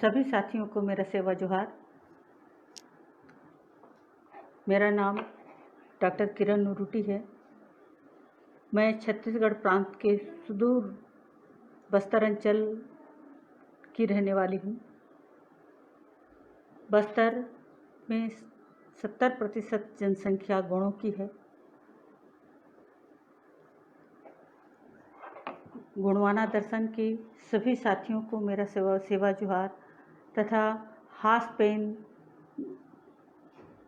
सभी साथियों को मेरा सेवा जोहार। मेरा नाम डॉक्टर किरण नूरुटी है। मैं छत्तीसगढ़ प्रांत के सुदूर बस्तर अंचल की रहने वाली हूँ। बस्तर में 70% जनसंख्या गौड़ों की है। गुणवाना दर्शन के सभी साथियों को मेरा सेवा जोहार तथा हास पेन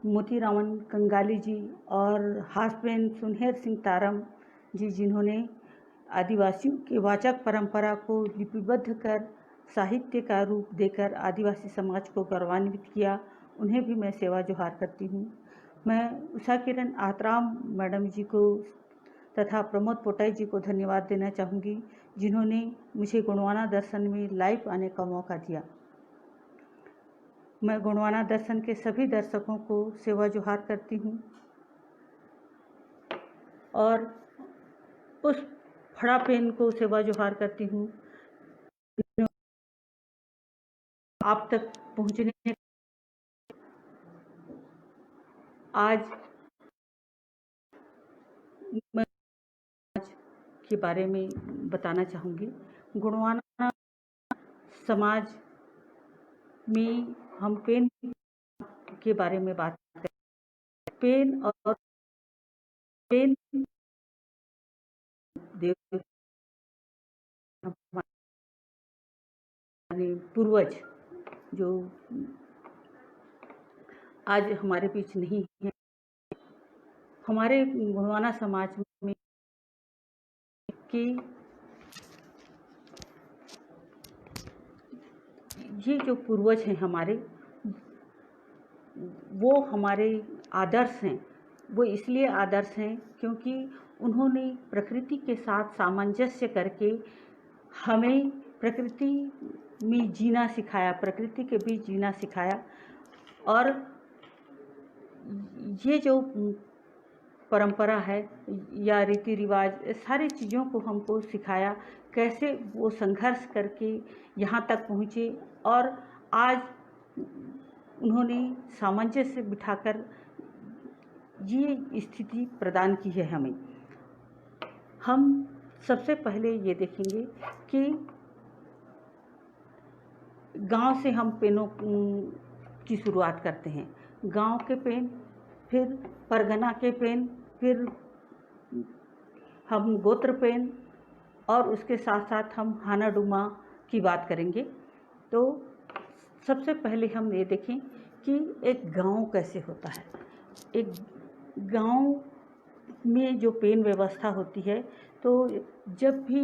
मोतीरामन कंगाली जी और हास पेन सुनहेर सिंह तारम जी, जिन्होंने आदिवासियों की वाचक परंपरा को लिपिबद्ध कर साहित्य का रूप देकर आदिवासी समाज को गौरवान्वित किया, उन्हें भी मैं सेवा जोहार करती हूँ। मैं उषा किरण आतराम मैडम जी को तथा प्रमोद पोटाई जी को धन्यवाद देना चाहूँगी, जिन्होंने मुझे गुणवाना दर्शन में लाइव आने का मौका दिया। मैं गुणवाना दर्शन के सभी दर्शकों को सेवा जोहार करती हूँ और उस फड़ा पेन को सेवा जोहार करती हूँ आप तक पहुँचने। आज मैं के बारे में बताना चाहूँगी। गुणवाना समाज में हम पेन के बारे में बात करते हैं। पेन देव पूर्वज जो आज हमारे बीच नहीं है। हमारे गुणवाना समाज में कि ये जो पूर्वज हैं हमारे, वो हमारे आदर्श हैं। वो इसलिए आदर्श हैं क्योंकि उन्होंने प्रकृति के साथ सामंजस्य करके हमें प्रकृति में जीना सिखाया, प्रकृति के बीच जीना सिखाया। और ये जो परंपरा है या रीति रिवाज, सारी चीज़ों को हमको सिखाया, कैसे वो संघर्ष करके यहाँ तक पहुँचे और आज उन्होंने सामंजस्य बिठाकर ये स्थिति प्रदान की है हमें। हम सबसे पहले ये देखेंगे कि गांव से हम पेनों की शुरुआत करते हैं। गांव के पेन, फिर परगना के पेन, फिर हम गोत्र पेन और उसके साथ साथ हम हाना डुमा की बात करेंगे। तो सबसे पहले हम ये देखें कि एक गांव कैसे होता है। एक गांव में जो पेन व्यवस्था होती है, तो जब भी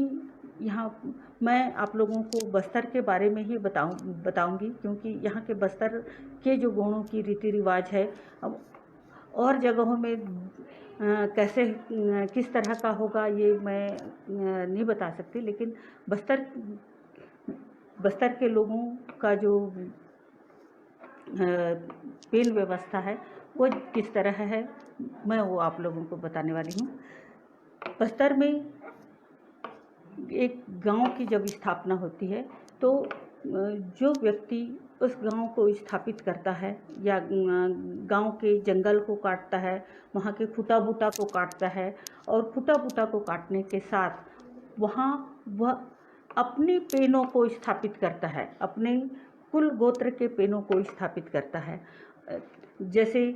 यहाँ मैं आप लोगों को बस्तर के बारे में ही बताऊंगी क्योंकि यहाँ के बस्तर के जो गौड़ों की रीति रिवाज है, अब और जगहों में कैसे किस तरह का होगा ये मैं नहीं बता सकती, लेकिन बस्तर के लोगों का जो पेन व्यवस्था है वो किस तरह है, मैं वो आप लोगों को बताने वाली हूँ। बस्तर में एक गांव की जब स्थापना होती है तो जो व्यक्ति उस गांव को स्थापित करता है या गांव के जंगल को काटता है, वहाँ के खुटा बूटा को काटता है और खुटा बूटा को काटने के साथ वहाँ वह अपने पेनों को स्थापित करता है, अपने कुल गोत्र के पेनों को स्थापित करता है। जैसे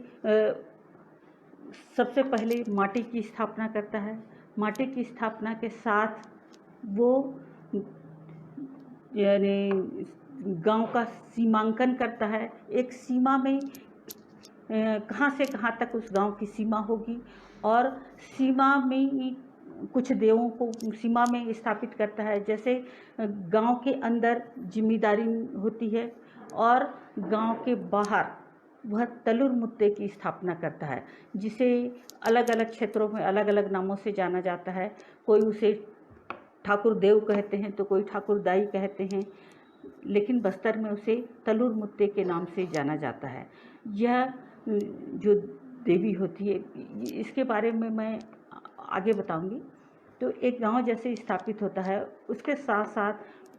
सबसे पहले माटी की स्थापना करता है। माटी की स्थापना के साथ वो यानी गांव का सीमांकन करता है। एक सीमा में कहाँ से कहाँ तक उस गांव की सीमा होगी और सीमा में कुछ देवों को सीमा में स्थापित करता है। जैसे गांव के अंदर जिम्मेदारी होती है और गांव के बाहर वह तलुर मुत्ते की स्थापना करता है, जिसे अलग अलग क्षेत्रों में अलग अलग नामों से जाना जाता है। कोई उसे ठाकुर देव कहते हैं तो कोई ठाकुर दाई कहते हैं, लेकिन बस्तर में उसे तलुर मुत्ते के नाम से जाना जाता है। यह जो देवी होती है, इसके बारे में मैं आगे बताऊंगी। तो एक गांव जैसे स्थापित होता है, उसके साथ साथ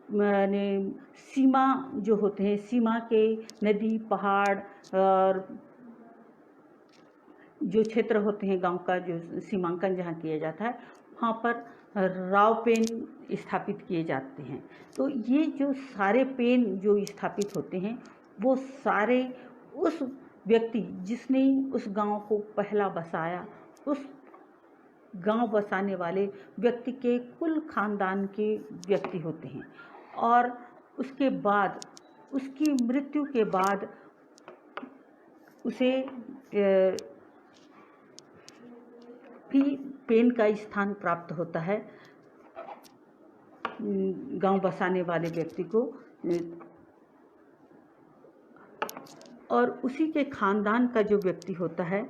माने सीमा जो होते हैं, सीमा के नदी, पहाड़ और जो क्षेत्र होते हैं गांव का, जो सीमांकन जहाँ किया जाता है, वहाँ पर राव पेन स्थापित किए जाते हैं। तो ये जो सारे पेन जो स्थापित होते हैं, वो सारे उस व्यक्ति जिसने उस गांव को पहला बसाया, उस गांव बसाने वाले व्यक्ति के कुल खानदान के व्यक्ति होते हैं। और उसके बाद, उसकी मृत्यु के बाद उसे भी पेन का स्थान प्राप्त होता है गांव बसाने वाले व्यक्ति को, और उसी के खानदान का जो व्यक्ति होता है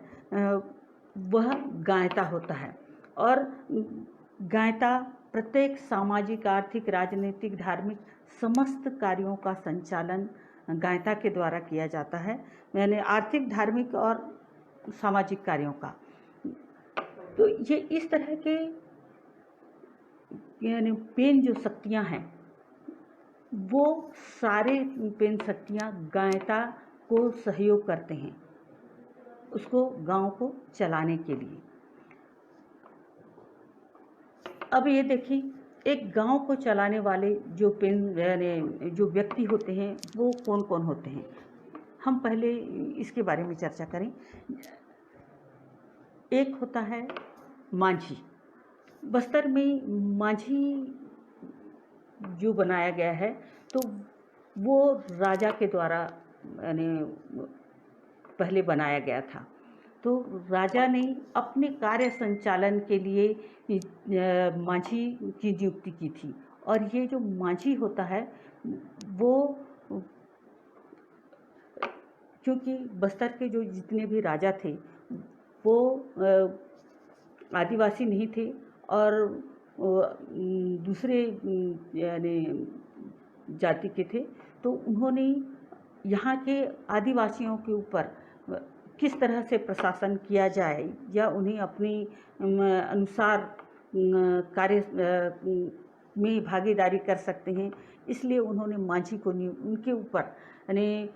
वह गायता होता है। और गायता प्रत्येक सामाजिक, आर्थिक, राजनीतिक, धार्मिक समस्त कार्यों का संचालन गायता के द्वारा किया जाता है, यानी आर्थिक, धार्मिक और सामाजिक कार्यों का। तो ये इस तरह के यानी पेन जो शक्तियाँ हैं, वो सारे पेन शक्तियाँ गायता को सहयोग करते हैं उसको गांव को चलाने के लिए। अब ये देखिए, एक गांव को चलाने वाले जो पेन यानी जो व्यक्ति होते हैं, वो कौन कौन होते हैं, हम पहले इसके बारे में चर्चा करें। एक होता है माझी। बस्तर में माझी जो बनाया गया है, तो वो राजा के द्वारा यानी पहले बनाया गया था। तो राजा ने अपने कार्य संचालन के लिए माझी की नियुक्ति की थी। और ये जो माझी होता है, वो क्योंकि बस्तर के जो जितने भी राजा थे वो आदिवासी नहीं थे और दूसरे यानी जाति के थे, तो उन्होंने यहाँ के आदिवासियों के ऊपर किस तरह से प्रशासन किया जाए या उन्हें अपने अनुसार कार्य में भागीदारी कर सकते हैं, इसलिए उन्होंने माझी को उनके ऊपर यानी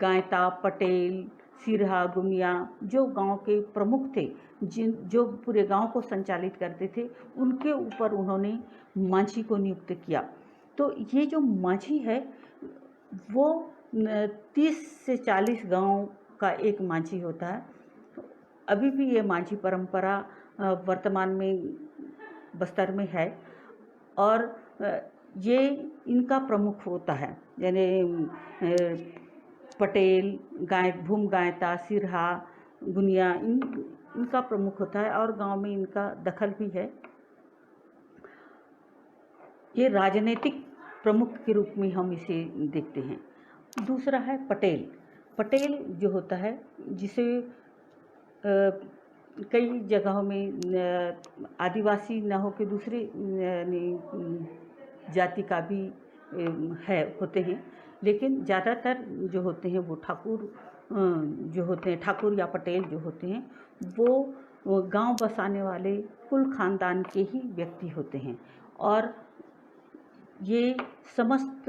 गायता, पटेल, सिरहा, गुमिया जो गांव के प्रमुख थे, जो पूरे गांव को संचालित करते थे, उनके ऊपर उन्होंने माझी को नियुक्त किया। तो ये जो माझी है वो 30 से 40 गांव का एक माझी होता है। अभी भी ये माझी परंपरा वर्तमान में बस्तर में है और ये इनका प्रमुख होता है, यानी पटेल, भूम गायता, सिरहा, गुनिया, इनका प्रमुख होता है और गांव में इनका दखल भी है। ये राजनीतिक प्रमुख के रूप में हम इसे देखते हैं। दूसरा है पटेल। पटेल जो होता है, जिसे कई जगहों में आदिवासी न हो के दूसरे जाति का भी होते हैं, लेकिन ज़्यादातर जो होते हैं वो ठाकुर जो होते हैं, ठाकुर या पटेल जो होते हैं, वो गांव बसाने वाले कुल खानदान के ही व्यक्ति होते हैं। और ये समस्त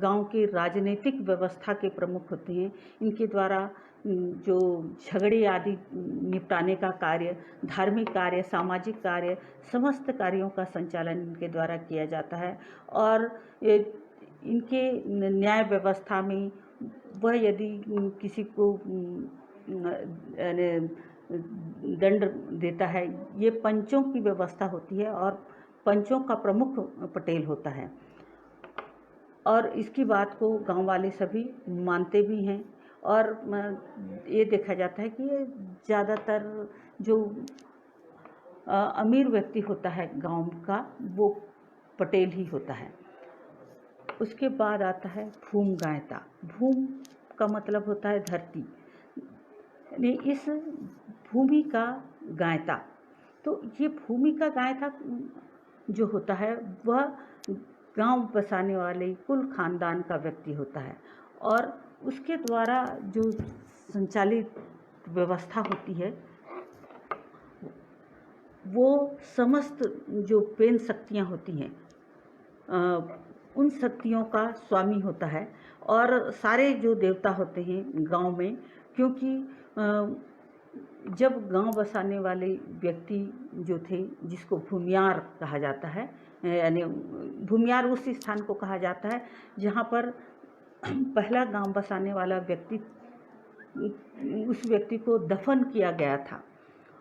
गांव के राजनीतिक व्यवस्था के प्रमुख होते हैं। इनके द्वारा जो झगड़े आदि निपटाने का कार्य, धार्मिक कार्य, सामाजिक कार्य, समस्त कार्यों का संचालन इनके द्वारा किया जाता है। और इनके न्याय व्यवस्था में वह यदि किसी को दंड देता है, ये पंचों की व्यवस्था होती है और पंचों का प्रमुख पटेल होता है। और इसकी बात को गांव वाले सभी मानते भी हैं और ये देखा जाता है कि ये ज़्यादातर जो अमीर व्यक्ति होता है गांव का, वो पटेल ही होता है। उसके बाद आता है भूम गायता। भूम का मतलब होता है धरती, यानी इस भूमि का गायता। तो ये भूमि का गायता जो होता है वह गांव बसाने वाले कुल खानदान का व्यक्ति होता है और उसके द्वारा जो संचालित व्यवस्था होती है वो समस्त जो पेन शक्तियाँ होती हैं उन शक्तियों का स्वामी होता है। और सारे जो देवता होते हैं गांव में, क्योंकि जब गांव बसाने वाले व्यक्ति जो थे, जिसको भूमियार कहा जाता है, यानी भूमियार उस स्थान को कहा जाता है जहाँ पर पहला गांव बसाने वाला व्यक्ति, उस व्यक्ति को दफन किया गया था,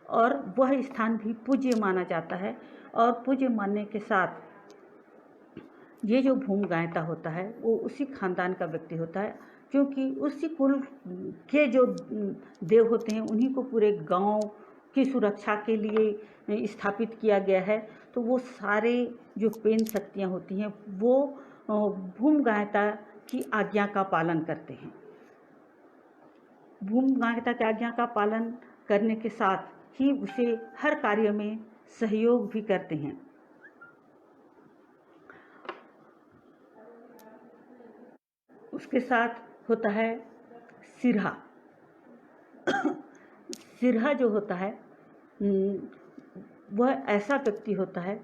और वह स्थान भी पूज्य माना जाता है। और पूज्य मानने के साथ ये जो भूम गायता होता है वो उसी खानदान का व्यक्ति होता है, क्योंकि उसी कुल के जो देव होते हैं उन्हीं को पूरे गांव की सुरक्षा के लिए स्थापित किया गया है। तो वो सारे जो पेन शक्तियाँ होती हैं वो भूम गायता की आज्ञा का पालन करते हैं। भूम गायता की आज्ञा का पालन करने के साथ ही उसे हर कार्य में सहयोग भी करते हैं। उसके साथ होता है सिरहा। सिरहा जो होता है वह ऐसा व्यक्ति होता है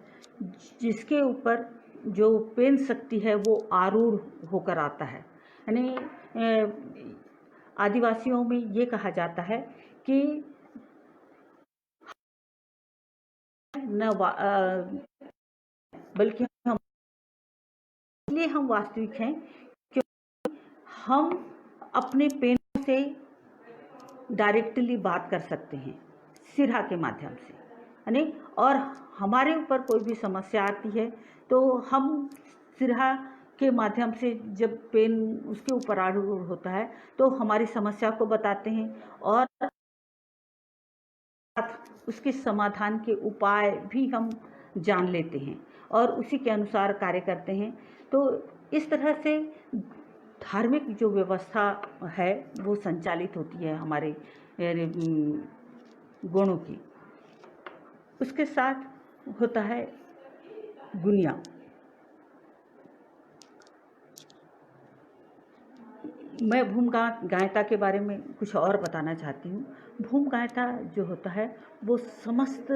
जिसके ऊपर जो पेन शक्ति है वो आरूढ़ होकर आता है। यानी आदिवासियों में ये कहा जाता है कि न बल्कि हम इसलिए हम वास्तविक हैं क्योंकि हम अपने पेन से डायरेक्टली बात कर सकते हैं सिरहा के माध्यम से, यानी और हमारे ऊपर कोई भी समस्या आती है तो हम सिरहा के माध्यम से, जब पेन उसके ऊपर आरूढ़ होता है तो हमारी समस्या को बताते हैं और उसके समाधान के उपाय भी हम जान लेते हैं और उसी के अनुसार कार्य करते हैं। तो इस तरह से धार्मिक जो व्यवस्था है वो संचालित होती है हमारे गुणों की। उसके साथ होता है गुनिया। मैं भूम गायता के बारे में कुछ और बताना चाहती हूँ। भूम गायता जो होता है वो समस्त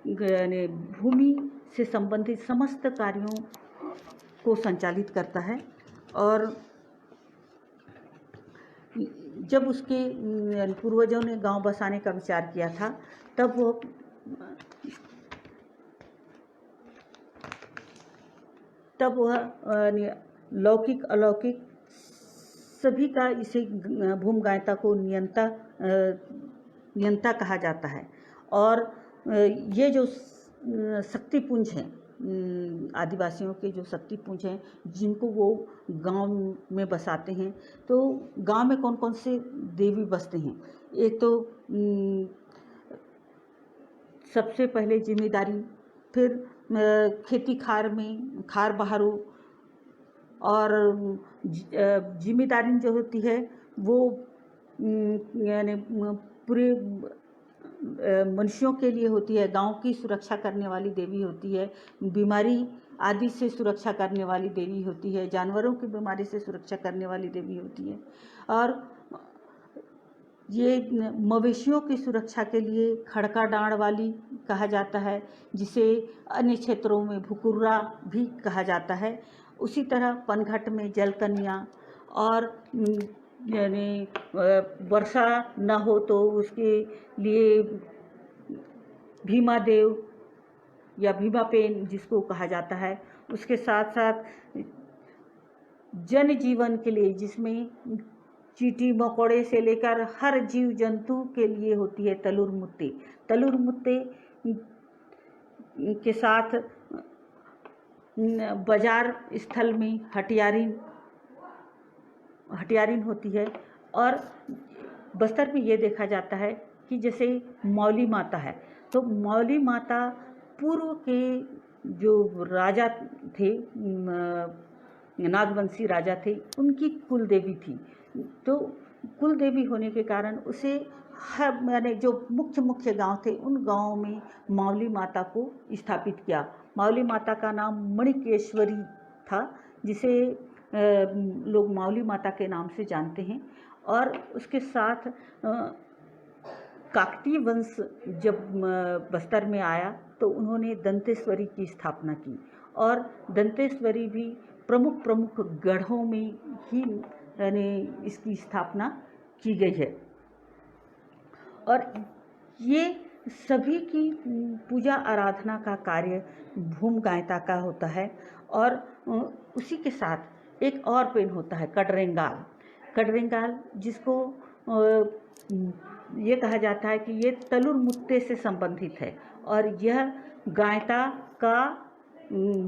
यानी भूमि से संबंधित समस्त कार्यों को संचालित करता है। और जब उसके पूर्वजों ने गांव बसाने का विचार किया था तब वह लौकिक अलौकिक सभी का इसे भूम गायता को नियंता कहा जाता है। और ये जो शक्तिपुंज हैं, आदिवासियों के जो शक्तिपुंज हैं जिनको वो गांव में बसाते हैं, तो गांव में कौन कौन से देवी बसते हैं। एक तो सबसे पहले जिम्मेदारी, फिर खेती खार में खार बहारू, और जिम्मेदारी जो होती है वो यानी पूरे मनुष्यों के लिए होती है। गांव की सुरक्षा करने वाली देवी होती है, बीमारी आदि से सुरक्षा करने वाली देवी होती है, जानवरों की बीमारी से सुरक्षा करने वाली देवी होती है। और ये मवेशियों की सुरक्षा के लिए खड़का डांड वाली कहा जाता है, जिसे अन्य क्षेत्रों में भुकुर्रा भी कहा जाता है। उसी तरह पनघट में जलकन्या, और यानी वर्षा न हो तो उसके लिए भीमा देव या भीमा पेन जिसको कहा जाता है। उसके साथ साथ जन जीवन के लिए, जिसमें चींटी मकोड़े से लेकर हर जीव जंतु के लिए होती है तलुर मुत्ते। तलुर मुत्ते के साथ बाजार स्थल में हटियारिन होती है। और बस्तर में ये देखा जाता है कि जैसे मौली माता है, तो मौली माता पूर्व के जो राजा थे, नागवंशी राजा थे, उनकी कुल देवी थी। तो कुल देवी होने के कारण उसे हर मैंने जो मुख्य गांव थे उन गांवों में मौली माता को स्थापित किया। मौली माता का नाम मणिकेश्वरी था, जिसे लोग मौली माता के नाम से जानते हैं। और उसके साथ काकतीय वंश जब बस्तर में आया तो उन्होंने दंतेश्वरी की स्थापना की, और दंतेश्वरी भी प्रमुख प्रमुख गढ़ों में ही यानी इसकी स्थापना की गई है। और ये सभी की पूजा आराधना का कार्य भूम गायता का होता है। और उसी के साथ एक और पेन होता है कटरेंगाल। कटरेंगाल जिसको ये कहा जाता है कि ये तलुर मुत्ते से संबंधित है, और यह गायता का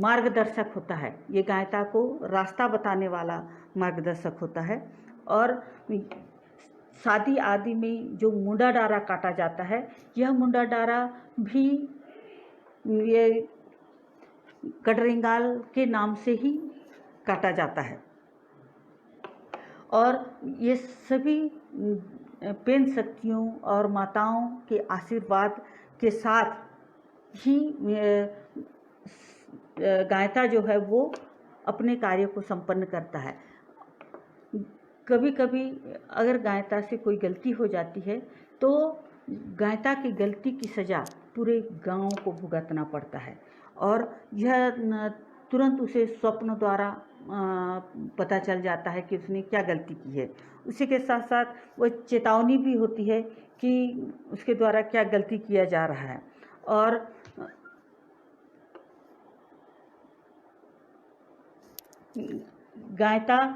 मार्गदर्शक होता है। ये गायता को रास्ता बताने वाला मार्गदर्शक होता है। और शादी आदि में जो मुंडा डारा काटा जाता है, यह मुंडा डारा भी ये कटरेंगाल के नाम से ही काटा जाता है। और ये सभी पेन शक्तियों और माताओं के आशीर्वाद के साथ ही गायता जो है वो अपने कार्य को संपन्न करता है। कभी कभी अगर गायता से कोई गलती हो जाती है तो गायता की गलती की सज़ा पूरे गांव को भुगतना पड़ता है, और यह तुरंत उसे स्वप्न द्वारा पता चल जाता है कि उसने क्या गलती की है। उसी के साथ साथ वो चेतावनी भी होती है कि उसके द्वारा क्या गलती किया जा रहा है। और गायता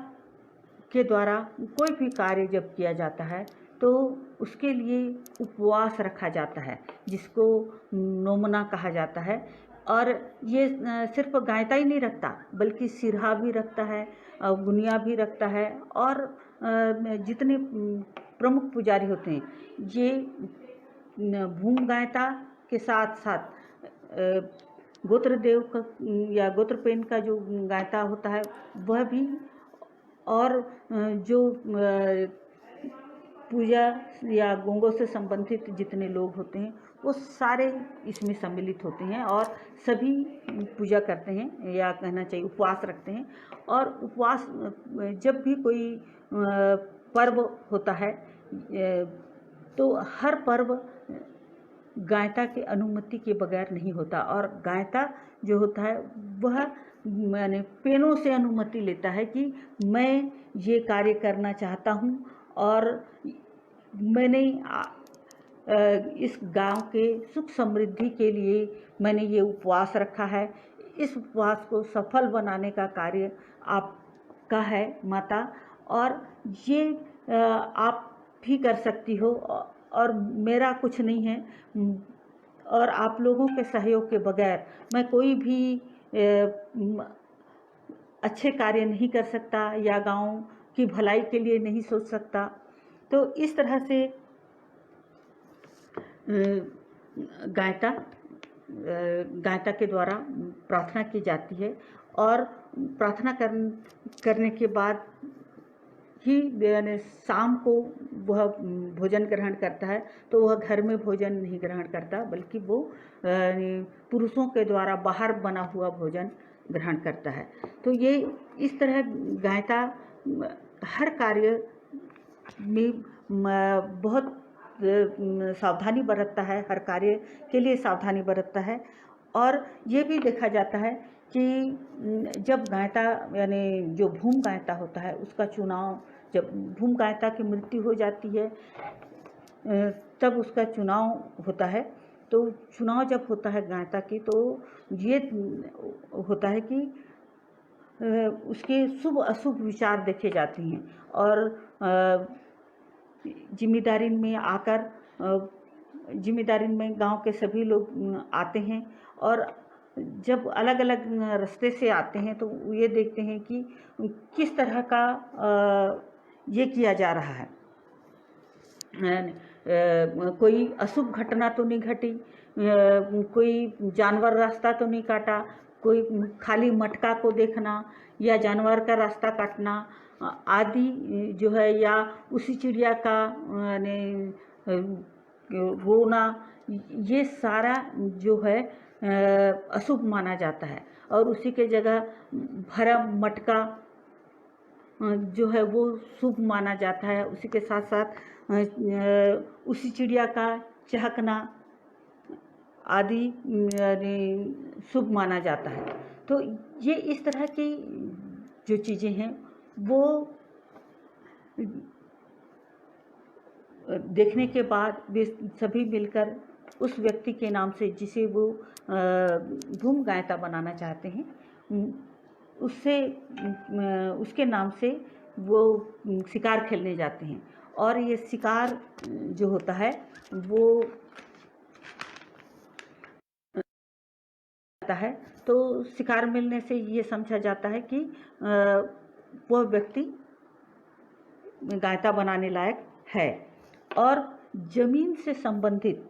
के द्वारा कोई भी कार्य जब किया जाता है तो उसके लिए उपवास रखा जाता है, जिसको नोमना कहा जाता है। और ये सिर्फ गायता ही नहीं रखता, बल्कि सिरहा भी रखता है, गुनिया भी रखता है, और जितने प्रमुख पुजारी होते हैं ये भूम गायता के साथ साथ गोत्रदेव का या गोत्रपेन का जो गायता होता है वह भी, और जो पूजा या गंगों से संबंधित जितने लोग होते हैं वो सारे इसमें सम्मिलित होते हैं, और सभी पूजा करते हैं, या कहना चाहिए उपवास रखते हैं। और उपवास जब भी कोई पर्व होता है तो हर पर्व गायता के अनुमति के बगैर नहीं होता, और गायता जो होता है वह मैंने पेनों से अनुमति लेता है कि मैं ये कार्य करना चाहता हूँ, और मैंने इस गांव के सुख समृद्धि के लिए मैंने ये उपवास रखा है। इस उपवास को सफल बनाने का कार्य आपका है माता, और ये आप भी कर सकती हो, और मेरा कुछ नहीं है, और आप लोगों के सहयोग के बगैर मैं कोई भी अच्छे कार्य नहीं कर सकता, या गांव की भलाई के लिए नहीं सोच सकता। तो इस तरह से गायता के द्वारा प्रार्थना की जाती है, और प्रार्थना करने के बाद ही यानी शाम को वह भोजन ग्रहण करता है। तो वह घर में भोजन नहीं ग्रहण करता, बल्कि वो पुरुषों के द्वारा बाहर बना हुआ भोजन ग्रहण करता है। तो ये इस तरह गायता हर कार्य में बहुत सावधानी बरतता है, हर कार्य के लिए सावधानी बरतता है। और ये भी देखा जाता है कि जब गायता यानी जो भूम गायता होता है उसका चुनाव, जब भूम गायता की मृत्यु हो जाती है तब उसका चुनाव होता है। तो चुनाव जब होता है गायता की, तो ये होता है कि उसके शुभ अशुभ विचार देखे जाते हैं, और जिम्मेदारी में आकर जिम्मेदारी में गांव के सभी लोग आते हैं, और जब अलग अलग रास्ते से आते हैं तो ये देखते हैं कि किस तरह का ये किया जा रहा है, कोई अशुभ घटना तो नहीं घटी, कोई जानवर रास्ता तो नहीं काटा, कोई खाली मटका को देखना या जानवर का रास्ता काटना आदि जो है, या उसी चिड़िया का रोना, ये सारा जो है अशुभ माना जाता है। और उसी के जगह भरा मटका जो है वो शुभ माना जाता है। उसी के साथ साथ उसी चिड़िया का चहकना आदि शुभ माना जाता है। तो ये इस तरह की जो चीज़ें हैं वो देखने के बाद वे सभी मिलकर उस व्यक्ति के नाम से जिसे वो धूम गायता बनाना चाहते हैं उससे उसके नाम से वो शिकार खेलने जाते हैं। और ये शिकार जो होता है वो जाता है तो शिकार मिलने से ये समझा जाता है कि वह व्यक्ति गायता बनाने लायक है। और जमीन से संबंधित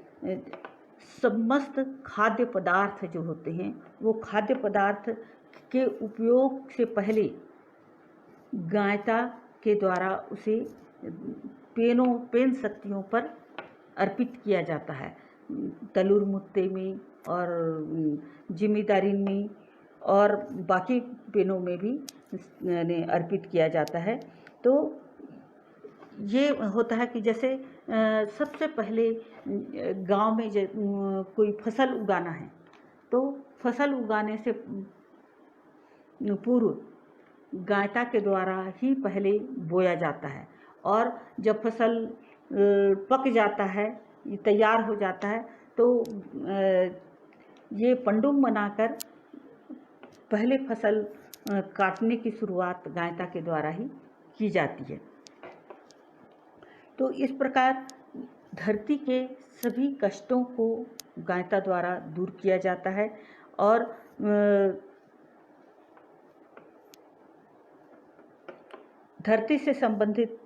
समस्त खाद्य पदार्थ जो होते हैं वो खाद्य पदार्थ के उपयोग से पहले गायता के द्वारा उसे पेन शक्तियों पर अर्पित किया जाता है। तलुर मुत्ते में और जिम्मेदारी में और बाकी पेनों में भी अर्पित किया जाता है। तो ये होता है कि जैसे सबसे पहले गांव में कोई फसल उगाना है तो फसल उगाने से पूर्व गायता के द्वारा ही पहले बोया जाता है। और जब फसल पक जाता है, तैयार हो जाता है तो ये पंडुम बनाकर पहले फसल काटने की शुरुआत गायता के द्वारा ही की जाती है। तो इस प्रकार धरती के सभी कष्टों को गायता द्वारा दूर किया जाता है। और धरती से संबंधित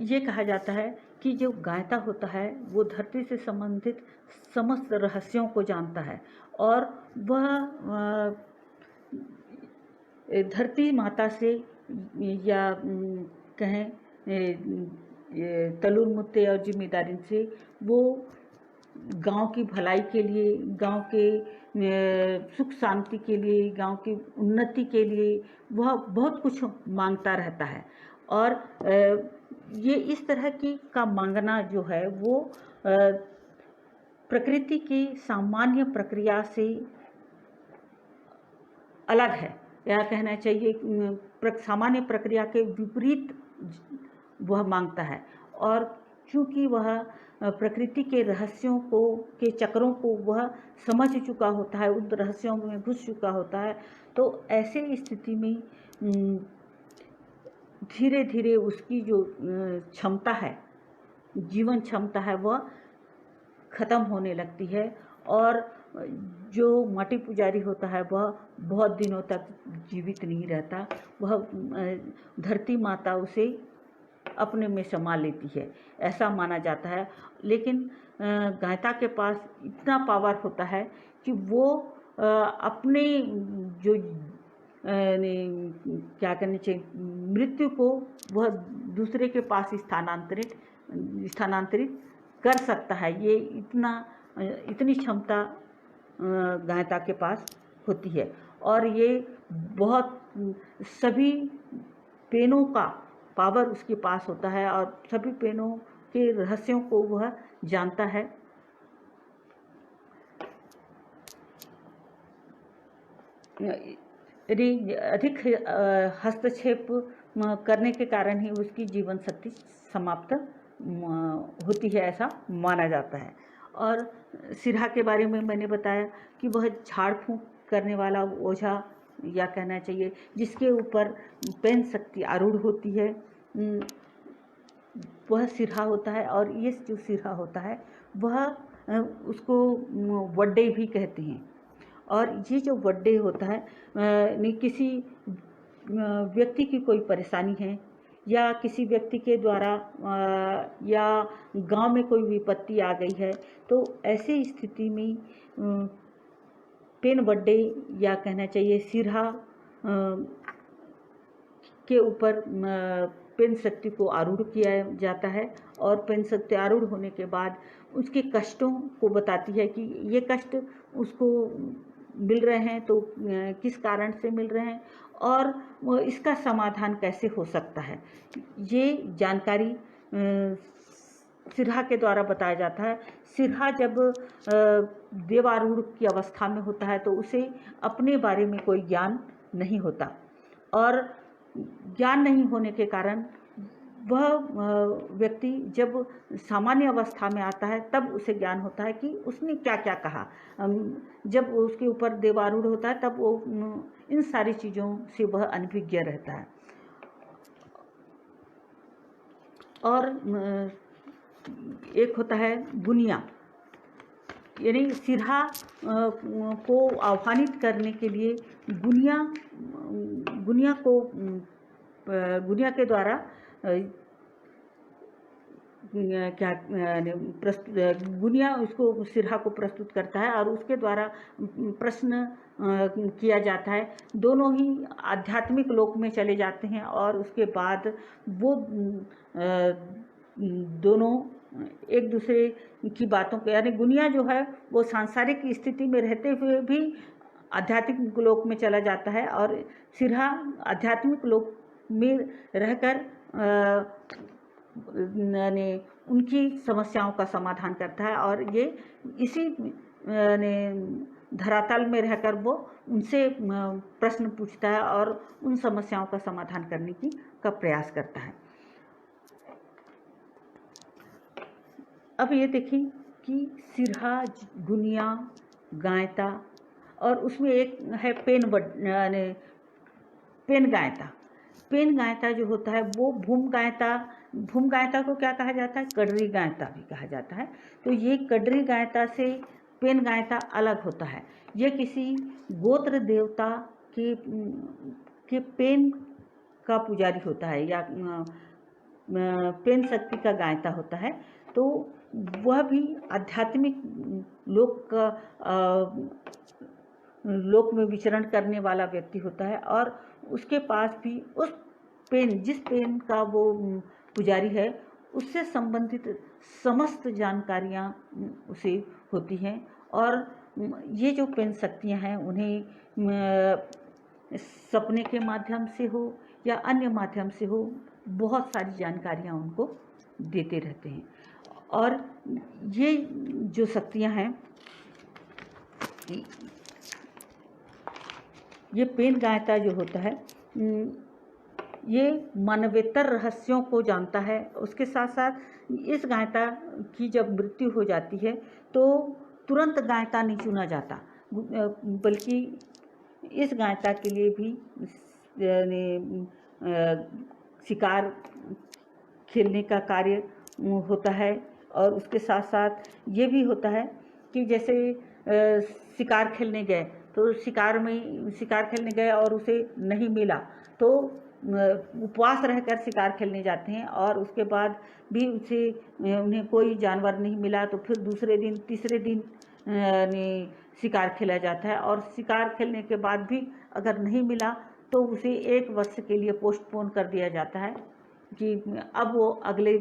ये कहा जाता है कि जो गायता होता है वो धरती से संबंधित समस्त रहस्यों को जानता है और वह धरती माता से या कहें तलुर मुत्ते और जिम्मेदारी से वो गांव की भलाई के लिए, गांव के सुख शांति के लिए, गांव की उन्नति के लिए वह बहुत कुछ मांगता रहता है। और ये इस तरह की का मांगना जो है वो प्रकृति की सामान्य प्रक्रिया से अलग है, या कहना चाहिए सामान्य प्रक्रिया के विपरीत वह मांगता है। और क्योंकि वह प्रकृति के रहस्यों को के चक्रों को वह समझ चुका होता है, उन रहस्यों में घुस चुका होता है, तो ऐसे स्थिति में धीरे धीरे उसकी जो क्षमता है, जीवन क्षमता है, वह ख़त्म होने लगती है। और जो माटी पुजारी होता है वह बहुत दिनों तक जीवित नहीं रहता, वह धरती माता उसे अपने में समा लेती है, ऐसा माना जाता है। लेकिन गायता के पास इतना पावर होता है कि वो अपने जो क्या करनी चाहिए, मृत्यु को वह दूसरे के पास स्थानांतरित कर सकता है। ये इतनी क्षमता गायता के पास होती है। और ये बहुत सभी पेनों का पावर उसके पास होता है और सभी पेनों के रहस्यों को वह जानता है। यदि अधिक हस्तक्षेप करने के कारण ही उसकी जीवन शक्ति समाप्त होती है, ऐसा माना जाता है। और सिरहा के बारे में मैंने बताया कि वह झाड़ फूंक करने वाला ओझा, या कहना चाहिए जिसके ऊपर पेन शक्ति आरूढ़ होती है, वह सिरहा होता है। और ये जो सिरहा होता है वह उसको वड्डे भी कहते हैं। और ये जो वड्डे होता है, किसी व्यक्ति की कोई परेशानी है या किसी व्यक्ति के द्वारा या गांव में कोई विपत्ति आ गई है, तो ऐसी स्थिति में पेन वड्डे, या कहना चाहिए सिरहा के ऊपर पेन शक्ति को आरूढ़ किया जाता है। और पेन शक्ति आरूढ़ होने के बाद उसके कष्टों को बताती है कि ये कष्ट उसको मिल रहे हैं तो किस कारण से मिल रहे हैं और इसका समाधान कैसे हो सकता है, ये जानकारी सिरहा के द्वारा बताया जाता है। सिरहा जब देवारूढ़ की अवस्था में होता है तो उसे अपने बारे में कोई ज्ञान नहीं होता और ज्ञान नहीं होने के कारण वह व्यक्ति जब सामान्य अवस्था में आता है तब उसे ज्ञान होता है कि उसने क्या क्या कहा। जब उसके ऊपर देवारूढ़ होता है तब वो इन सारी चीज़ों से वह अनभिज्ञ रहता है। और एक होता है गुनिया, यानी सिरहा को आह्वानित करने के लिए गुनिया के द्वारा क्या गुनिया उसको सिरहा को प्रस्तुत करता है और उसके द्वारा प्रश्न किया जाता है। दोनों ही आध्यात्मिक लोक में चले जाते हैं और उसके बाद वो दोनों एक दूसरे की बातों को, यानी गुनिया जो है वो सांसारिक स्थिति में रहते हुए भी आध्यात्मिक लोक में चला जाता है और सिरहा आध्यात्मिक लोक में रहकर उनकी समस्याओं का समाधान करता है और ये इसी धरातल में रहकर वो उनसे प्रश्न पूछता है और उन समस्याओं का समाधान करने का प्रयास करता है। अब ये देखें कि सिरहा, गुनिया, गायता और उसमें एक है पेन गायता। पेन गायता जो होता है वो भूम गायता को क्या कहा जाता है, कड़री गायता भी कहा जाता है। तो ये कड़री गायता से पेन गायता अलग होता है। ये किसी गोत्र देवता के पेन का पुजारी होता है या पेन शक्ति का गायता होता है। तो वह भी आध्यात्मिक लोक में विचरण करने वाला व्यक्ति होता है और उसके पास भी उस जिस पेन का वो पुजारी है उससे संबंधित समस्त जानकारियाँ उसे होती हैं और ये जो पेन शक्तियाँ हैं उन्हें सपने के माध्यम से हो या अन्य माध्यम से हो बहुत सारी जानकारियाँ उनको देते रहते हैं। और ये जो शक्तियाँ हैं, ये पेन गायता जो होता है ये मानवेतर रहस्यों को जानता है। उसके साथ साथ इस गायता की जब मृत्यु हो जाती है तो तुरंत गायता नहीं चुना जाता, बल्कि इस गायता के लिए भी शिकार खेलने का कार्य होता है। और उसके साथ साथ ये भी होता है कि जैसे शिकार खेलने गए तो शिकार खेलने गए और उसे नहीं मिला तो उपवास रहकर शिकार खेलने जाते हैं और उसके बाद भी उन्हें कोई जानवर नहीं मिला तो फिर दूसरे दिन तीसरे दिन शिकार खेला जाता है और शिकार खेलने के बाद भी अगर नहीं मिला तो उसे 1 वर्ष के लिए पोस्टपोन कर दिया जाता है कि अब वो अगले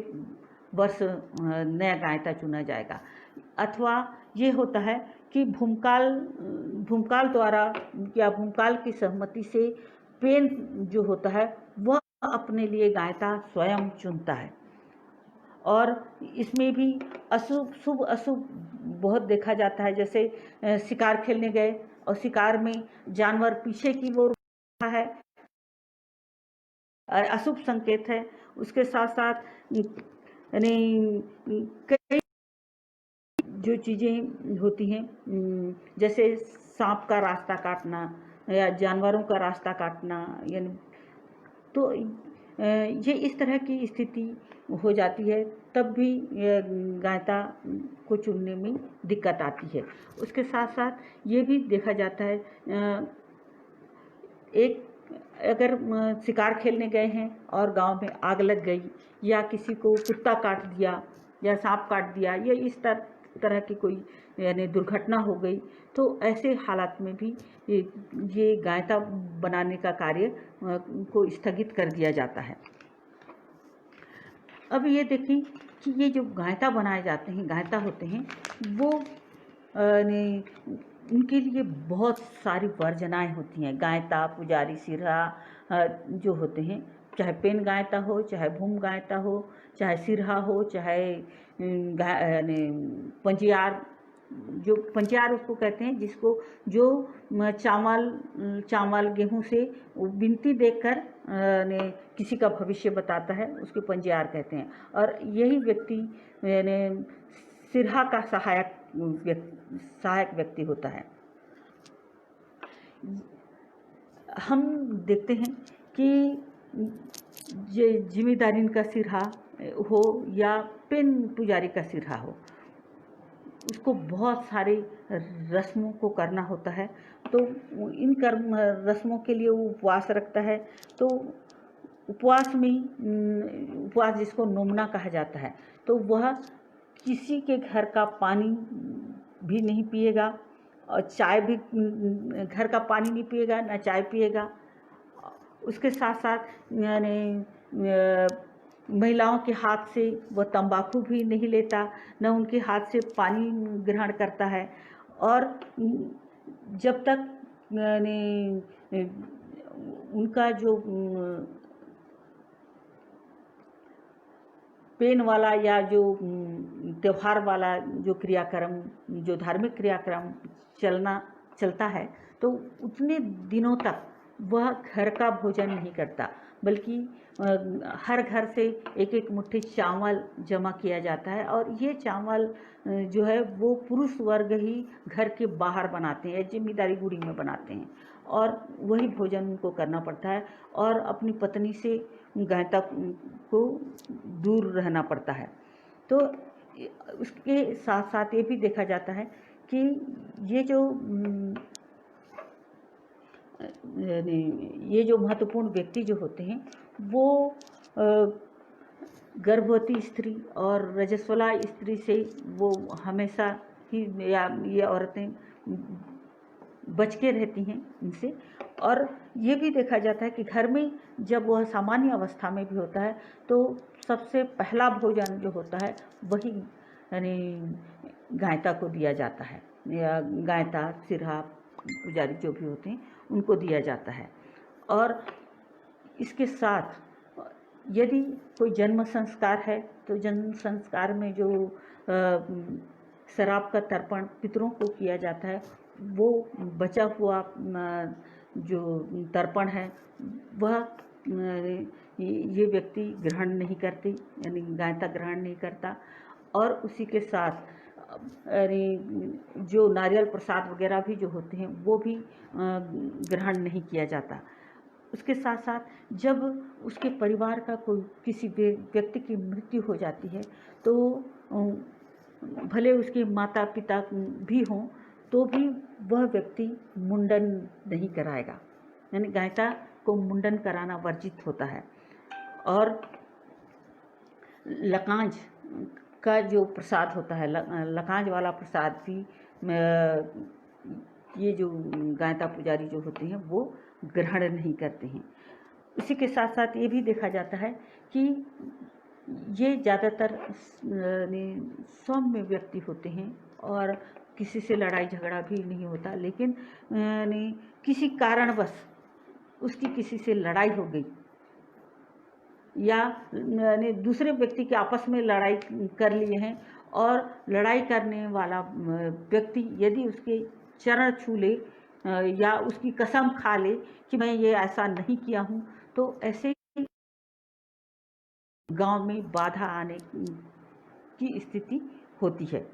वर्ष नया गायता चुना जाएगा। अथवा ये होता है कि भूमकाल द्वारा या भूमकाल की सहमति से पेन जो होता है वह अपने लिए गायता स्वयं चुनता है। और इसमें भी शुभ अशुभ बहुत देखा जाता है। जैसे शिकार खेलने गए और शिकार में जानवर पीछे की ओर रहा है, अशुभ संकेत है। उसके साथ साथ यानी कई जो चीज़ें होती हैं जैसे सांप का रास्ता काटना या जानवरों का रास्ता काटना, यानी तो ये इस तरह की स्थिति हो जाती है, तब भी गायता को चुनने में दिक्कत आती है। उसके साथ साथ ये भी देखा जाता है अगर शिकार खेलने गए हैं और गांव में आग लग गई या किसी को कुत्ता काट दिया या सांप काट दिया या इस तरह की कोई यानी दुर्घटना हो गई तो ऐसे हालात में भी ये गायता बनाने का कार्य को स्थगित कर दिया जाता है। अब ये देखें कि ये जो गायता बनाए जाते हैं, गायता होते हैं, वो उनके लिए बहुत सारी वर्जनाएँ होती हैं। गायता, पुजारी, सिरहा जो होते हैं, चाहे पेन गायता हो, चाहे भूम गायता हो, चाहे सिरहा हो, चाहे पंजियार, जो पंजियार उसको कहते हैं जिसको जो चावल गेहूं से विनती देकर किसी का भविष्य बताता है, उसको पंजियार कहते हैं। और यही व्यक्ति सिरहा का सहायक व्यक्ति होता है। हम देखते हैं कि ये जिम्मेदारिन का सिरहा हो या पेन पुजारी का सिरहा हो, उसको बहुत सारे रस्मों को करना होता है। तो इन रस्मों के लिए वो उपवास रखता है। तो उपवास जिसको नोमना कहा जाता है, तो वह किसी के घर का पानी भी नहीं पिएगा और चाय भी, घर का पानी नहीं पिएगा, ना चाय पिएगा। उसके साथ साथ महिलाओं के हाथ से वह तंबाकू भी नहीं लेता, न उनके हाथ से पानी ग्रहण करता है। और जब तक उनका जो पेन वाला या जो त्यौहार वाला जो क्रियाक्रम, जो धार्मिक क्रियाक्रम चलता है, तो उतने दिनों तक वह घर का भोजन नहीं करता, बल्कि हर घर से एक एक मुट्ठी चावल जमा किया जाता है। और ये चावल जो है वो पुरुष वर्ग ही घर के बाहर बनाते हैं, जिम्मेदारी गुड़ी में बनाते हैं, और वही भोजन उनको करना पड़ता है। और अपनी पत्नी से गायता को दूर रहना पड़ता है। तो उसके साथ साथ ये भी देखा जाता है कि ये जो महत्वपूर्ण व्यक्ति जो होते हैं, वो गर्भवती स्त्री और रजस्वला स्त्री से वो हमेशा ही, या ये औरतें बच के रहती हैं इनसे। और ये भी देखा जाता है कि घर में जब वह सामान्य अवस्था में भी होता है, तो सबसे पहला भोजन जो होता है वही गायता को दिया जाता है, या गायता, सिरहा, पुजारी जो भी होते हैं उनको दिया जाता है। और इसके साथ यदि कोई जन्म संस्कार है, तो जन्म संस्कार में जो शराब का तर्पण पितरों को किया जाता है, वो बचा हुआ जो तर्पण है वह ये व्यक्ति ग्रहण नहीं करती, यानी गायता ग्रहण नहीं करता। और उसी के साथ जो नारियल प्रसाद वगैरह भी जो होते हैं वो भी ग्रहण नहीं किया जाता। उसके साथ साथ जब उसके परिवार का कोई किसी व्यक्ति की मृत्यु हो जाती है, तो भले उसके माता पिता भी हों, तो भी वह व्यक्ति मुंडन नहीं कराएगा, यानी गायता को मुंडन कराना वर्जित होता है। और लकांज का जो प्रसाद होता है, लकांज वाला प्रसाद भी ये जो गायता पुजारी जो होते हैं वो ग्रहण नहीं करते हैं। इसी के साथ साथ ये भी देखा जाता है कि ये ज़्यादातर सौम्य व्यक्ति होते हैं और किसी से लड़ाई झगड़ा भी नहीं होता, लेकिन किसी कारणवश उसकी किसी से लड़ाई हो गई, या दूसरे व्यक्ति के आपस में लड़ाई कर लिए हैं, और लड़ाई करने वाला व्यक्ति यदि उसके चरण छू ले या उसकी कसम खा ले कि मैं ये ऐसा नहीं किया हूँ, तो ऐसे गांव में बाधा आने की स्थिति होती है।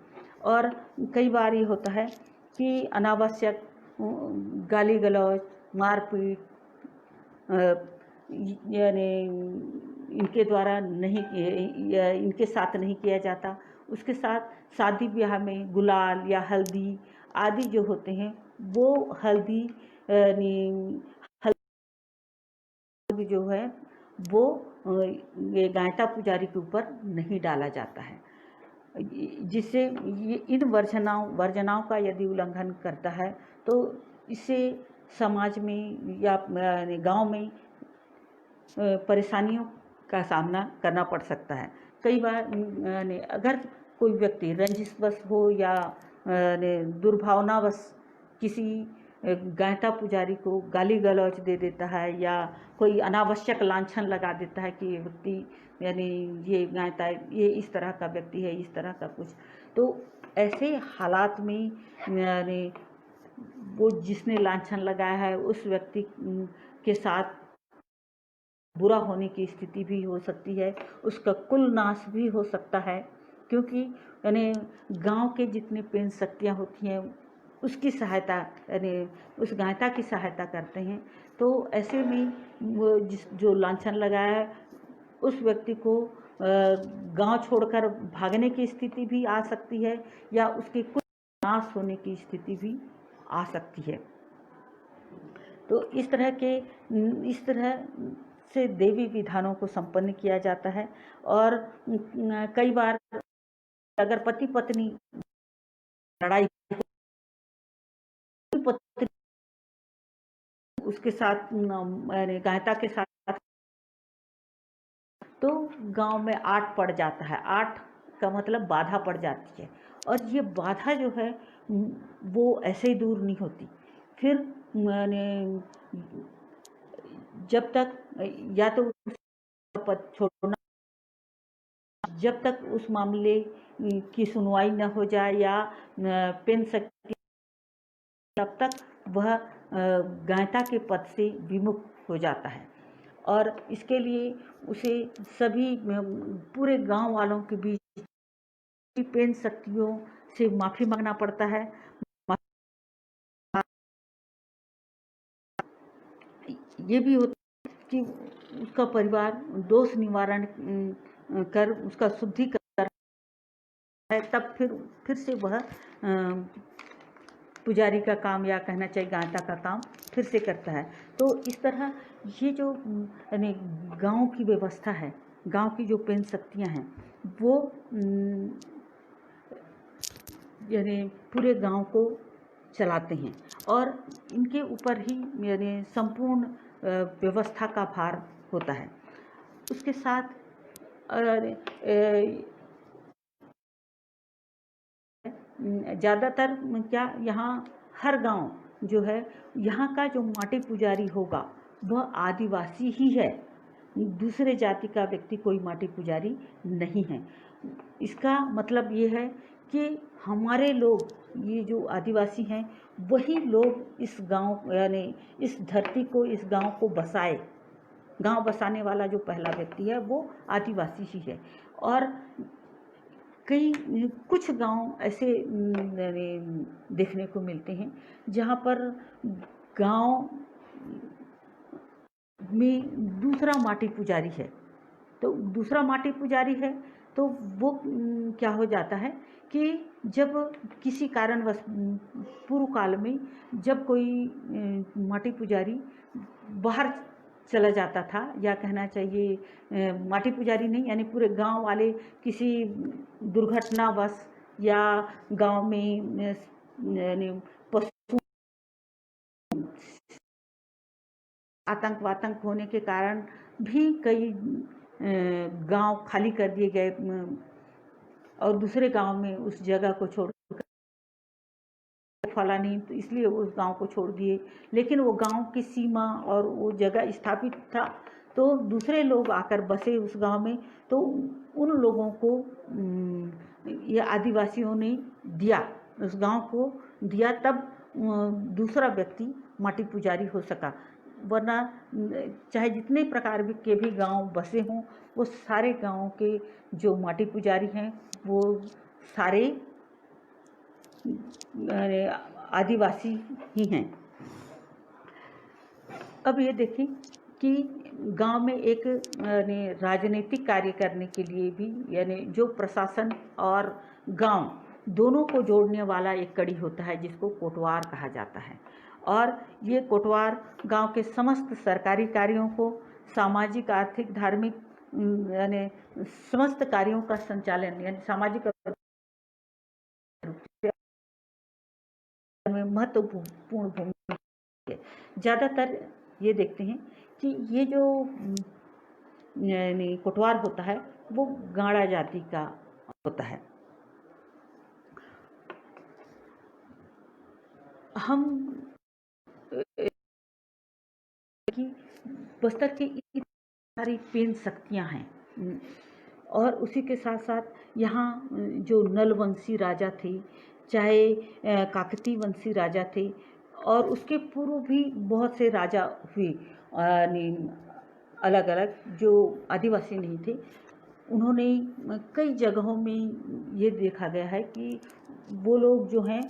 और कई बार ये होता है कि अनावश्यक गाली गलौज, मारपीट यानी इनके द्वारा नहीं, इनके साथ नहीं किया जाता। उसके साथ शादी ब्याह में गुलाल या हल्दी आदि जो होते हैं, वो हल्दी जो है वो ये गायता पुजारी के ऊपर नहीं डाला जाता है, जिससे ये इन वर्जनाओं का यदि उल्लंघन करता है तो इससे समाज में या गांव में परेशानियों का सामना करना पड़ सकता है। कई बार अगर कोई व्यक्ति रंजिशवश हो या दुर्भावनावश किसी गायता पुजारी को गाली गलौज दे देता है या कोई अनावश्यक लांछन लगा देता है कि ये व्यक्ति यानी ये गायता ये इस तरह का व्यक्ति है, इस तरह का कुछ, तो ऐसे हालात में यानी वो जिसने लांछन लगाया है उस व्यक्ति के साथ बुरा होने की स्थिति भी हो सकती है, उसका कुल नाश भी हो सकता है, क्योंकि यानी गांव के जितने पेन शक्तियाँ होती हैं उसकी सहायता यानी उस गायता की सहायता करते हैं। तो ऐसे में वो जो लांछन लगाया है उस व्यक्ति को गांव छोड़कर भागने की स्थिति भी आ सकती है या उसके कुल नाश होने की स्थिति भी आ सकती है। तो इस तरह से देवी विधानों को संपन्न किया जाता है। और कई बार अगर पति पत्नी लड़ाई, पत्नी उसके साथ गायता के साथ, तो गांव में आट पड़ जाता है। आट का मतलब बाधा पड़ जाती है, और ये बाधा जो है वो ऐसे ही दूर नहीं होती। फिर जब तक या तो पद छोड़ना, जब तक उस मामले की सुनवाई न हो जाए या पेन सकती, तब तक वह गायता के पद से विमुख हो जाता है। और इसके लिए उसे सभी पूरे गांव वालों के बीच पेन शक्तियों से माफ़ी मांगना पड़ता है। ये भी होता है कि उसका परिवार दोष निवारण कर उसका शुद्धिकरण है, तब फिर से वह पुजारी का काम या कहना चाहिए गायता का काम फिर से करता है। तो इस तरह ये जो यानी गांव की व्यवस्था है, गांव की जो पेन शक्तियाँ हैं वो यानी पूरे गांव को चलाते हैं, और इनके ऊपर ही यानी संपूर्ण व्यवस्था का भार होता है। उसके साथ ज़्यादातर क्या यहाँ हर गांव जो है, यहाँ का जो माटी पुजारी होगा वह आदिवासी ही है, दूसरे जाति का व्यक्ति कोई माटी पुजारी नहीं है। इसका मतलब ये है कि हमारे लोग, ये जो आदिवासी हैं, वही लोग इस गांव यानी इस धरती को, इस गांव को बसाए। गांव बसाने वाला जो पहला व्यक्ति है वो आदिवासी ही है। और कुछ गांव ऐसे देखने को मिलते हैं जहाँ पर गांव में दूसरा माटी पुजारी है। तो दूसरा माटी पुजारी है तो वो क्या हो जाता है कि जब किसी कारणवश पूर्व काल में जब कोई माटी पुजारी बाहर चला जाता था, या कहना चाहिए माटी पुजारी नहीं यानी पूरे गांव वाले किसी दुर्घटनावश या गांव में यानी पशु आतंक होने के कारण भी कई गांव खाली कर दिए गए और दूसरे गांव में उस जगह को छोड़ फला नहीं, तो इसलिए उस गांव को छोड़ दिए। लेकिन वो गांव की सीमा और वो जगह स्थापित था, तो दूसरे लोग आकर बसे उस गांव में, तो उन लोगों को ये आदिवासियों ने दिया, उस गांव को दिया, तब दूसरा व्यक्ति माटी पुजारी हो सका। वरना चाहे जितने प्रकार के भी गांव बसे हों, वो सारे गांव के जो माटी पुजारी हैं वो सारे आदिवासी ही हैं। अब ये देखें कि गांव में एक राजनीतिक कार्य करने के लिए भी यानी जो प्रशासन और गांव दोनों को जोड़ने वाला एक कड़ी होता है जिसको कोटवार कहा जाता है। और ये कोटवार गांव के समस्त सरकारी कार्यों को, सामाजिक, आर्थिक, धार्मिक यानी समस्त कार्यों का संचालन यानी सामाजिक में महत्वपूर्ण भूमिका है। ज़्यादातर ये देखते हैं कि ये जो यानी कोटवार होता है वो गाड़ा जाति का होता है। हम कि बस्तर की इतनी सारी पेन शक्तियाँ हैं, और उसी के साथ साथ यहाँ जो नलवंशी राजा थे, चाहे काकतीय वंशी राजा थे, और उसके पूर्व भी बहुत से राजा हुए अलग अलग जो आदिवासी नहीं थे। उन्होंने कई जगहों में ये देखा गया है कि वो लोग जो हैं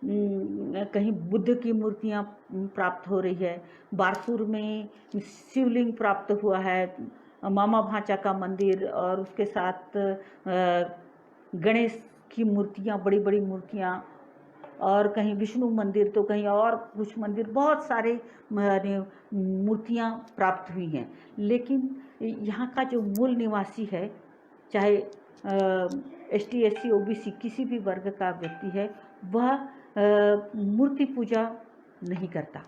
कहीं बुद्ध की मूर्तियाँ प्राप्त हो रही है, बारसूर में शिवलिंग प्राप्त हुआ है, मामा भांचा का मंदिर, और उसके साथ गणेश की मूर्तियाँ, बड़ी बड़ी मूर्तियाँ, और कहीं विष्णु मंदिर, तो कहीं और कुछ मंदिर, बहुत सारे मूर्तियाँ प्राप्त हुई हैं। लेकिन यहाँ का जो मूल निवासी है, चाहे ST SC OBC किसी भी वर्ग का व्यक्ति है, वह मूर्ति पूजा नहीं करता।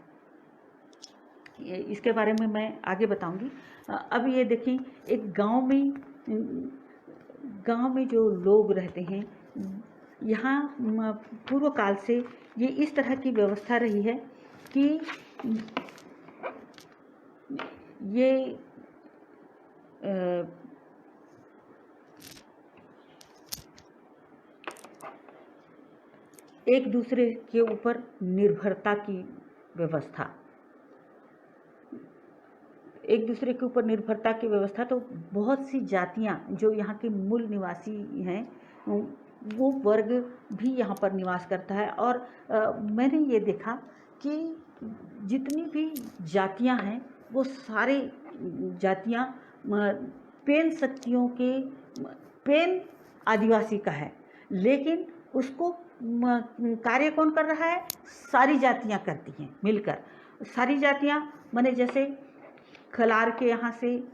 इसके बारे में मैं आगे बताऊंगी। अब ये देखिए, एक गांव में जो लोग रहते हैं, यहाँ पूर्व काल से ये इस तरह की व्यवस्था रही है कि ये एक दूसरे के ऊपर निर्भरता की व्यवस्था, एक दूसरे के ऊपर निर्भरता की व्यवस्था। तो बहुत सी जातियाँ जो यहाँ के मूल निवासी हैं, वो वर्ग भी यहाँ पर निवास करता है। और मैंने ये देखा कि जितनी भी जातियाँ हैं, वो सारे जातियाँ पेन शक्तियों के, पेन आदिवासी का है, लेकिन उसको कार्य कौन कर रहा है? सारी जातियाँ करती हैं मिलकर। सारी जातियाँ माने जैसे कलार के यहाँ से,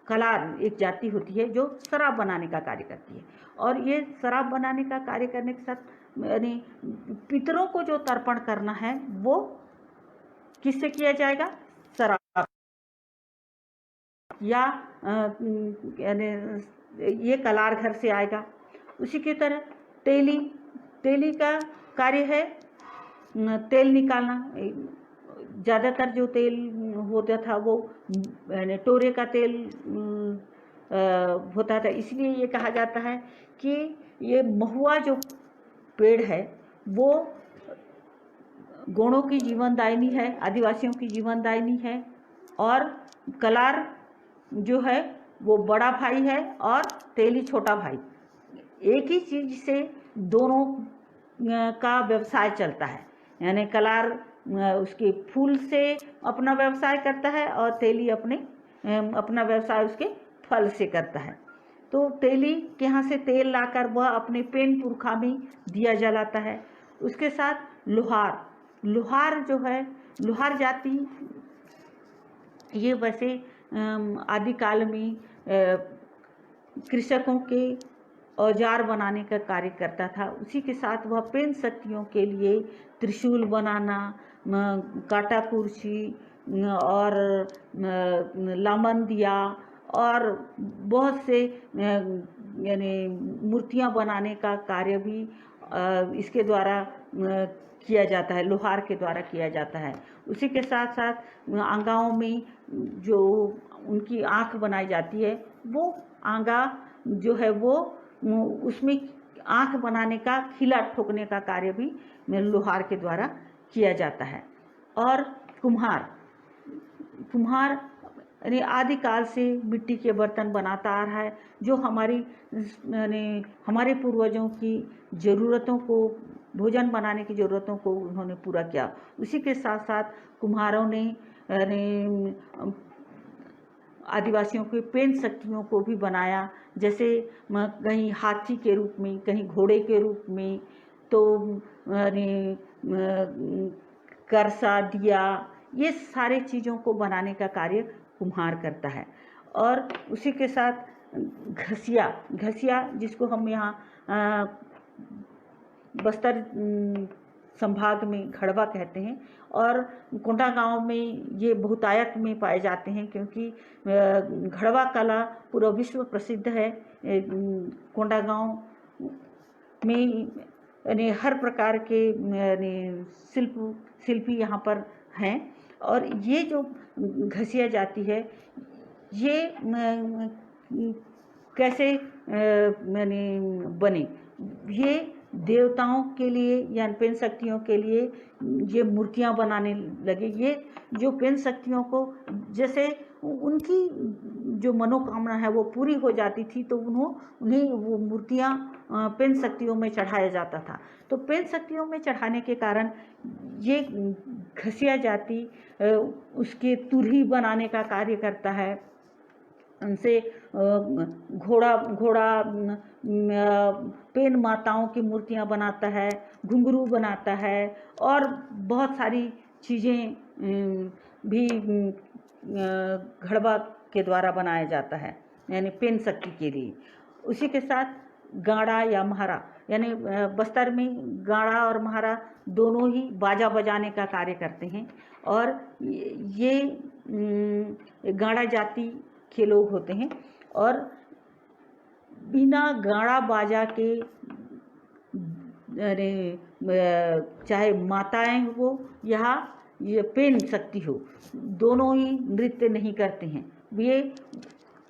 कलार एक जाति होती है जो शराब बनाने का कार्य करती है, और ये शराब बनाने का कार्य करने के साथ यानी पितरों को जो तर्पण करना है वो किससे किया जाएगा? शराब, या यानी ये कलार घर से आएगा। उसी की तरह तेली का कार्य है तेल निकालना। ज़्यादातर जो तेल होता था वो टोरे का तेल होता था, इसलिए ये कहा जाता है कि ये महुआ जो पेड़ है वो गौड़ों की जीवनदायिनी है, आदिवासियों की जीवनदायिनी है, और कलार जो है वो बड़ा भाई है और तेली छोटा भाई। एक ही चीज़ से दोनों का व्यवसाय चलता है, यानी कलार उसके फूल से अपना व्यवसाय करता है और तेली अपना व्यवसाय उसके फल से करता है। तो तेली के यहाँ से तेल लाकर वह अपने पेन पुरखा में दिया जलाता है। उसके साथ लोहार जो है, लोहार जाति, ये वैसे आदिकाल में कृषकों के औजार बनाने का कार्य करता था। उसी के साथ वह पेन शक्तियों के लिए त्रिशूल बनाना, काटा कुर्सी और लामंदिया और बहुत से यानी मूर्तियां बनाने का कार्य भी इसके द्वारा किया जाता है, लोहार के द्वारा किया जाता है। उसी के साथ साथ आंगाओं में जो उनकी आँख बनाई जाती है, वो आंगा जो है वो उसमें आँख बनाने का, खिला ठोकने का कार्य भी लोहार के द्वारा किया जाता है। और कुम्हार यानी आदिकाल से मिट्टी के बर्तन बनाता आ रहा है, जो हमारे पूर्वजों की ज़रूरतों को, भोजन बनाने की ज़रूरतों को उन्होंने पूरा किया। उसी के साथ साथ कुम्हारों ने आदिवासियों के पेन शक्तियों को भी बनाया, जैसे कहीं हाथी के रूप में, कहीं घोड़े के रूप में, तो करसा, दिया, ये सारे चीज़ों को बनाने का कार्य कुम्हार करता है। और उसी के साथ घसिया जिसको हम यहाँ बस्तर संभाग में घड़वा कहते हैं, और कोंडा गांव में ये बहुतायत में पाए जाते हैं, क्योंकि घड़वा कला पूरा विश्व प्रसिद्ध है। कोंडा गांव में यानी हर प्रकार के यानी शिल्पी यहाँ पर हैं। और ये जो घसिया जाती है ये कैसे यानी बने, ये देवताओं के लिए या पेन शक्तियों के लिए ये मूर्तियाँ बनाने लगे। ये जो पेन शक्तियों को जैसे उनकी जो मनोकामना है वो पूरी हो जाती थी तो उन्हें वो मूर्तियाँ पेन शक्तियों में चढ़ाया जाता था। तो पेन शक्तियों में चढ़ाने के कारण ये घसिया जाति उसके तुरही बनाने का कार्य करता है। उनसे घोड़ा पेन माताओं की मूर्तियाँ बनाता है, घुंघरू बनाता है और बहुत सारी चीज़ें भी घड़वा के द्वारा बनाया जाता है यानी पेन शक्ति के लिए। उसी के साथ गाड़ा या म्हारा, यानी बस्तर में गाड़ा और म्हारा दोनों ही बाजा बजाने का कार्य करते हैं। और ये गाड़ा जाति के लोग होते हैं और बिना गाड़ा बाजा के चाहे माताएं हो या ये पेन शक्ति हो, दोनों ही नृत्य नहीं करते हैं। ये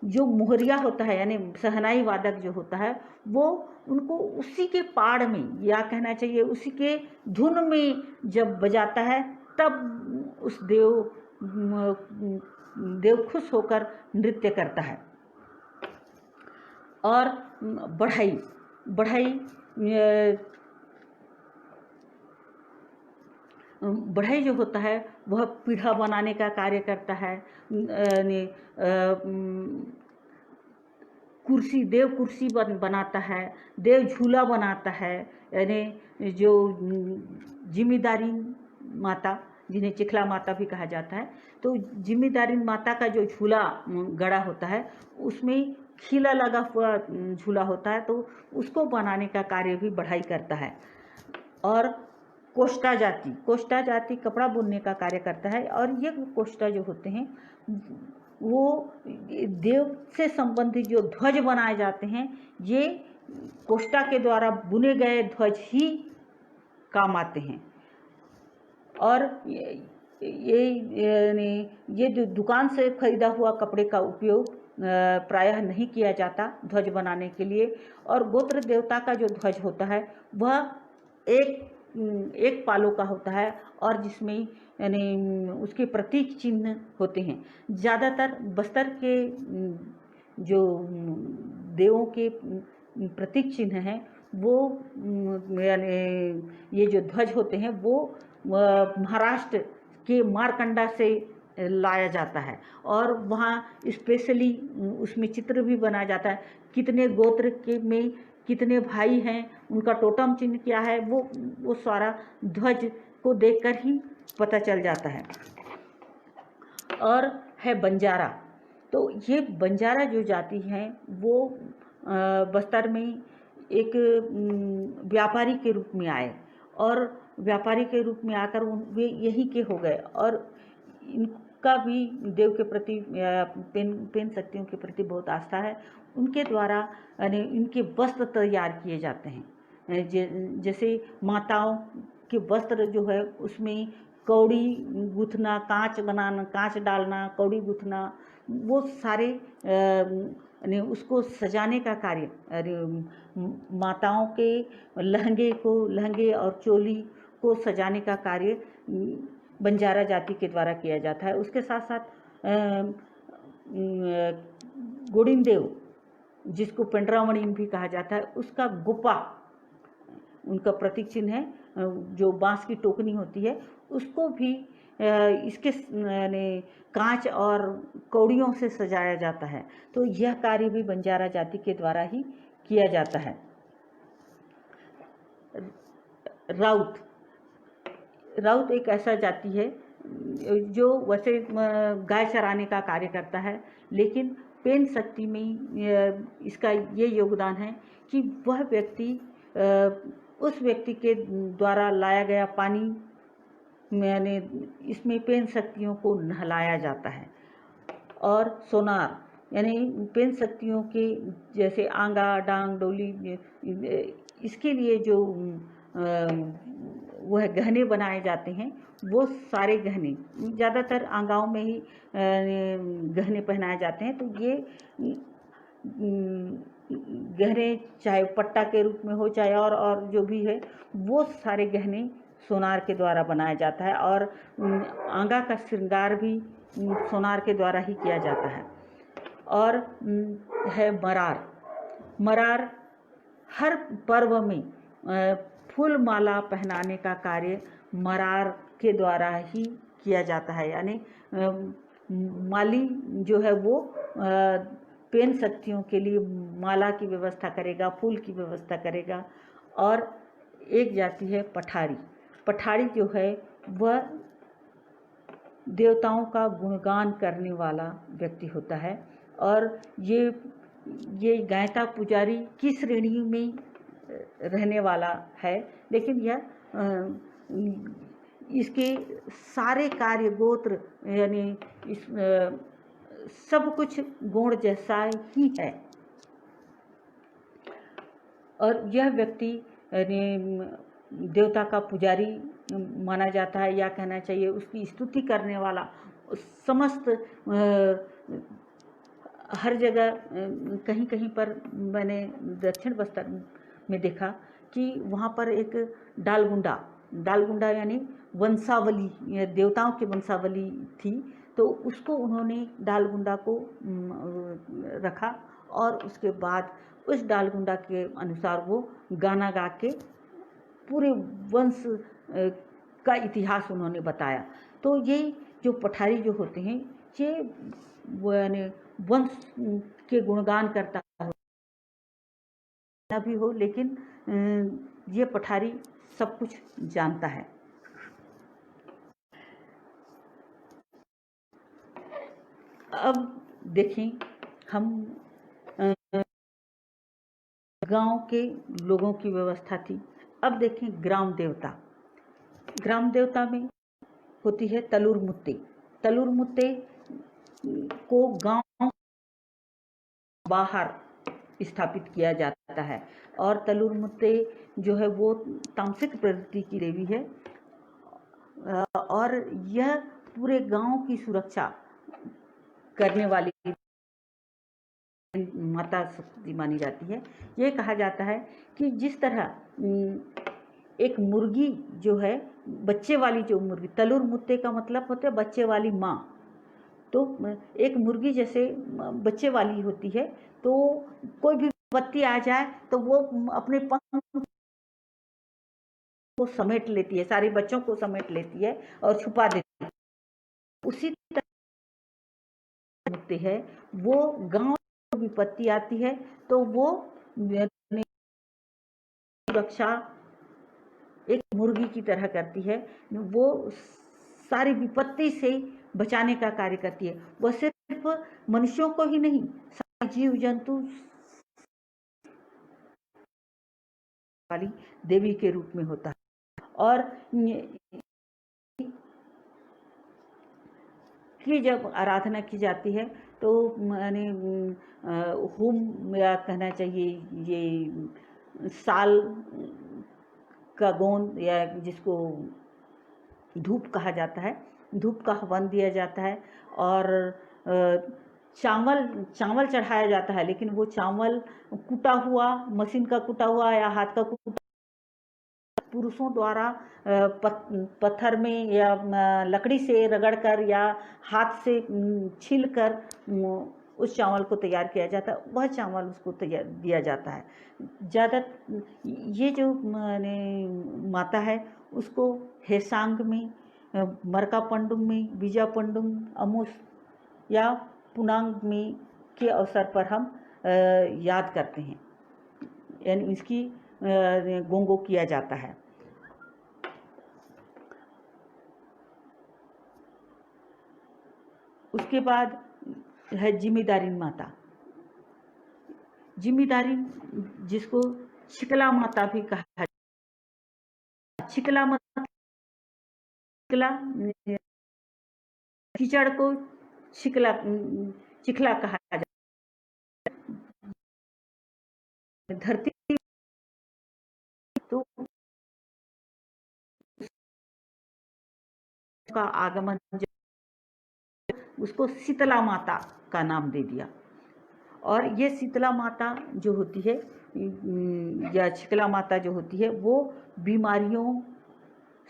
जो मोहरिया होता है यानी सहनाई वादक जो होता है वो उनको उसी के पाड़ में या कहना चाहिए उसी के धुन में जब बजाता है तब उस देव खुश होकर नृत्य करता है। और बढ़ई जो होता है वह पीढ़ा बनाने का कार्य करता है। देव कुर्सी बनाता है, देव झूला बनाता है। यानी जो जिम्मेदारी माता जिन्हें चिखला माता भी कहा जाता है, तो जिम्मेदारी माता का जो झूला गड़ा होता है उसमें खीला लगा हुआ झूला होता है, तो उसको बनाने का कार्य भी बढ़ई करता है। और कोष्टा जाति कपड़ा बुनने का कार्य करता है। और ये कोष्टा जो होते हैं वो देव से संबंधित जो ध्वज बनाए जाते हैं ये कोष्टा के द्वारा बुने गए ध्वज ही काम आते हैं। और ये जो दुकान से खरीदा हुआ कपड़े का उपयोग प्रायः नहीं किया जाता ध्वज बनाने के लिए। और गोत्र देवता का जो ध्वज होता है वह एक पालों का होता है और जिसमें यानी उसके प्रतीक चिन्ह होते हैं। ज़्यादातर बस्तर के जो देवों के प्रतीक चिन्ह हैं वो यानी ये जो ध्वज होते हैं वो महाराष्ट्र के मारकंडा से लाया जाता है और वहाँ स्पेशली उसमें चित्र भी बनाया जाता है, कितने गोत्र के में कितने भाई हैं, उनका टोटम चिन्ह क्या है, वो सारा ध्वज को देखकर ही पता चल जाता है। और है बंजारा, तो ये बंजारा जो जाति है वो बस्तर में एक व्यापारी के रूप में आए और व्यापारी के रूप में आकर वे यहीं के हो गए। और इनका भी देव के प्रति पेन शक्तियों के प्रति बहुत आस्था है। उनके द्वारा यानी इनके वस्त्र तैयार किए जाते हैं। जैसे माताओं के वस्त्र जो है उसमें कौड़ी गूँथना, कांच बनाना, कांच डालना, कौड़ी गूँथना, वो सारे यानी उसको सजाने का कार्य माताओं के लहंगे और चोली को सजाने का कार्य बंजारा जाति के द्वारा किया जाता है। उसके साथ साथ गोडिंदेव जिसको पेंड्रामणि भी कहा जाता है, उसका गुप्पा उनका प्रतीक चिन्ह है, जो बांस की टोकनी होती है उसको भी इसके कांच और कौड़ियों से सजाया जाता है। तो यह कार्य भी बंजारा जाति के द्वारा ही किया जाता है। राउत एक ऐसा जाति है जो वैसे गाय चराने का कार्य करता है, लेकिन पेन शक्ति में इसका ये योगदान है कि वह व्यक्ति उस व्यक्ति के द्वारा लाया गया पानी यानी इसमें पेन शक्तियों को नहलाया जाता है। और सोनार यानी पेन शक्तियों के जैसे आंगा, डांग, डोली, इसके लिए जो वह गहने बनाए जाते हैं, वो सारे गहने ज़्यादातर गाँव में ही गहने पहनाए जाते हैं। तो ये गहने चाहे पट्टा के रूप में हो चाहे और जो भी है, वो सारे गहने सोनार के द्वारा बनाया जाता है। और आंगा का श्रृंगार भी सोनार के द्वारा ही किया जाता है। और है मरार। मरार हर पर्व में फूल माला पहनाने का कार्य मरार के द्वारा ही किया जाता है। यानी माली जो है वो पेन शक्तियों के लिए माला की व्यवस्था करेगा, फूल की व्यवस्था करेगा। और एक जाति है पठारी। पठारी जो है वह देवताओं का गुणगान करने वाला व्यक्ति होता है। और ये गायता पुजारी की श्रेणी में रहने वाला है, लेकिन यह इसके सारे कार्य गोत्र यानी इस सब कुछ गुण जैसा ही है। और यह व्यक्ति देवता का पुजारी माना जाता है, या कहना चाहिए उसकी स्तुति करने वाला। समस्त हर जगह कहीं कहीं पर मैंने दक्षिण बस्तर में देखा कि वहाँ पर एक डालगुंडा यानी वंशावली, देवताओं की वंशावली थी, तो उसको उन्होंने डालगुंडा को रखा। और उसके बाद उस डालगुंडा के अनुसार वो गाना गा के पूरे वंश का इतिहास उन्होंने बताया। तो ये जो पठारी जो होते हैं, ये यानी वंश के गुणगान करता ना भी हो, लेकिन ये पठारी सब कुछ जानता है। अब देखें हम गांव के लोगों की व्यवस्था थी। अब देखें ग्राम देवता। ग्राम देवता में होती है तलुर मुत्ते। तलुर मुत्ते को गांव बाहर स्थापित किया जाता है। और तलुर मुत्ते जो है वो तामसिक प्रवृत्ति की देवी है। और यह पूरे गांव की सुरक्षा करने वाली माता शक्ति मानी जाती है। ये कहा जाता है कि जिस तरह एक मुर्गी जो है, बच्चे वाली जो मुर्गी, तलुर मुत्ते का मतलब होता है बच्चे वाली माँ। तो एक मुर्गी जैसे बच्चे वाली होती है, तो कोई भी विपत्ति आ जाए तो वो अपने पंख को समेट लेती है, सारे बच्चों को समेट लेती है और छुपा देती है। उसी तरह मुत्ते है, वो गांव में विपत्ति आती है तो वो सुरक्षा एक मुर्गी की तरह करती है। वो सारी विपत्ति से बचाने का कार्य करती है। वो सिर्फ मनुष्यों को ही नहीं, सारे जीव जंतु वाली देवी के रूप में होता है। और की जब आराधना की जाती है तो माने होम, या कहना चाहिए ये साल का गोंद, या जिसको धूप कहा जाता है, धूप का हवन दिया जाता है। और चावल चढ़ाया जाता है, लेकिन वो चावल कूटा हुआ, मशीन का कूटा हुआ या हाथ का कूटा, पुरुषों द्वारा पत्थर में या लकड़ी से रगड़कर या हाथ से छीलकर उस चावल को तैयार किया जाता है। वह चावल उसको तैयार दिया जाता है। ज़्यादा ये जो माता है उसको हेसांग में, मरकापंडुम में, बीजापंडुम, अमुस या पुनांग में के अवसर पर हम याद करते हैं, यानी इसकी गोंगो किया जाता है। उसके बाद है जिम्मेदारी माता। जिम्मेदारी जिसको छिकला माता भी कहा है। छिकला माता, छिकला कीचड़ को चिखला कहा जाता है। धरती तो का आगमन, उसको शीतला माता का नाम दे दिया। और ये शीतला माता जो होती है या शीतला माता जो होती है वो बीमारियों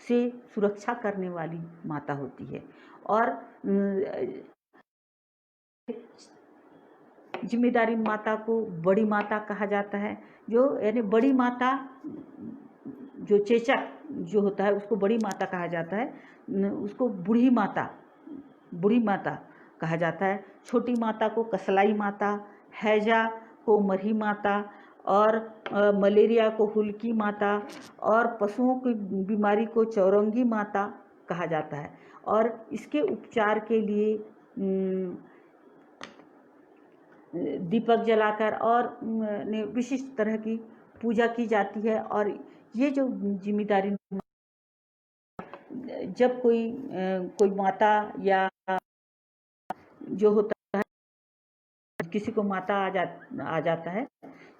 से सुरक्षा करने वाली माता होती है। और जिम्मेदारी माता को बड़ी माता कहा जाता है, जो यानी बड़ी माता, जो चेचक जो होता है उसको बड़ी माता कहा जाता है, उसको बूढ़ी माता कहा जाता है। छोटी माता को कसलाई माता, हैजा को मरही माता, और मलेरिया को हुल्की माता, और पशुओं की बीमारी को चौरंगी माता कहा जाता है। और इसके उपचार के लिए दीपक जलाकर और विशिष्ट तरह की पूजा की जाती है। और ये जो जिम्मेदारी, जब कोई माता या जो होता है, किसी को माता आ जाता है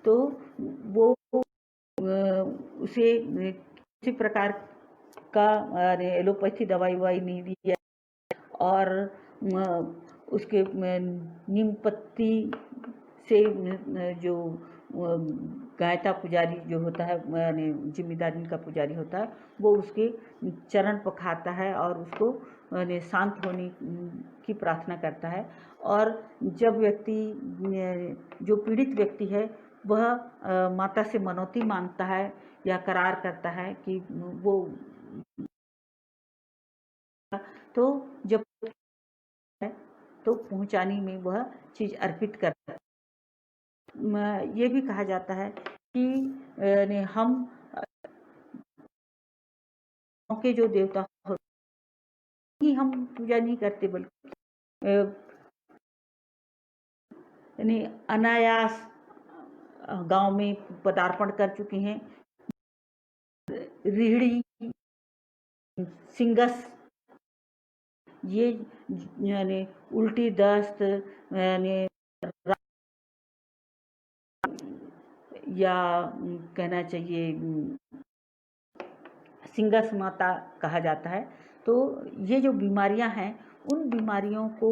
तो वो उसे किसी प्रकार का एलोपैथी दवाई नहीं दी है, और उसके नीम पत्ती से जो गायता पुजारी जो होता है, जिम्मेदारी का पुजारी होता है, वो उसके चरण पखारता है और उसको शांत होने की प्रार्थना करता है। और जब जो पीड़ित व्यक्ति है वह माता से मनौती मांगता है या करार करता है कि वो, तो जब है तो पहुँचाने में वह चीज़ अर्पित करता है। ये भी कहा जाता है कि हम के जो देवता ही हम पूजा नहीं करते, बल्कि यानी अनायास गांव में पदार्पण कर चुके हैं। रीढ़ी, सिंगस, ये यानी उल्टी दस्त यानी या कहना चाहिए सिंगस माता कहा जाता है। तो ये जो बीमारियां हैं, उन बीमारियों को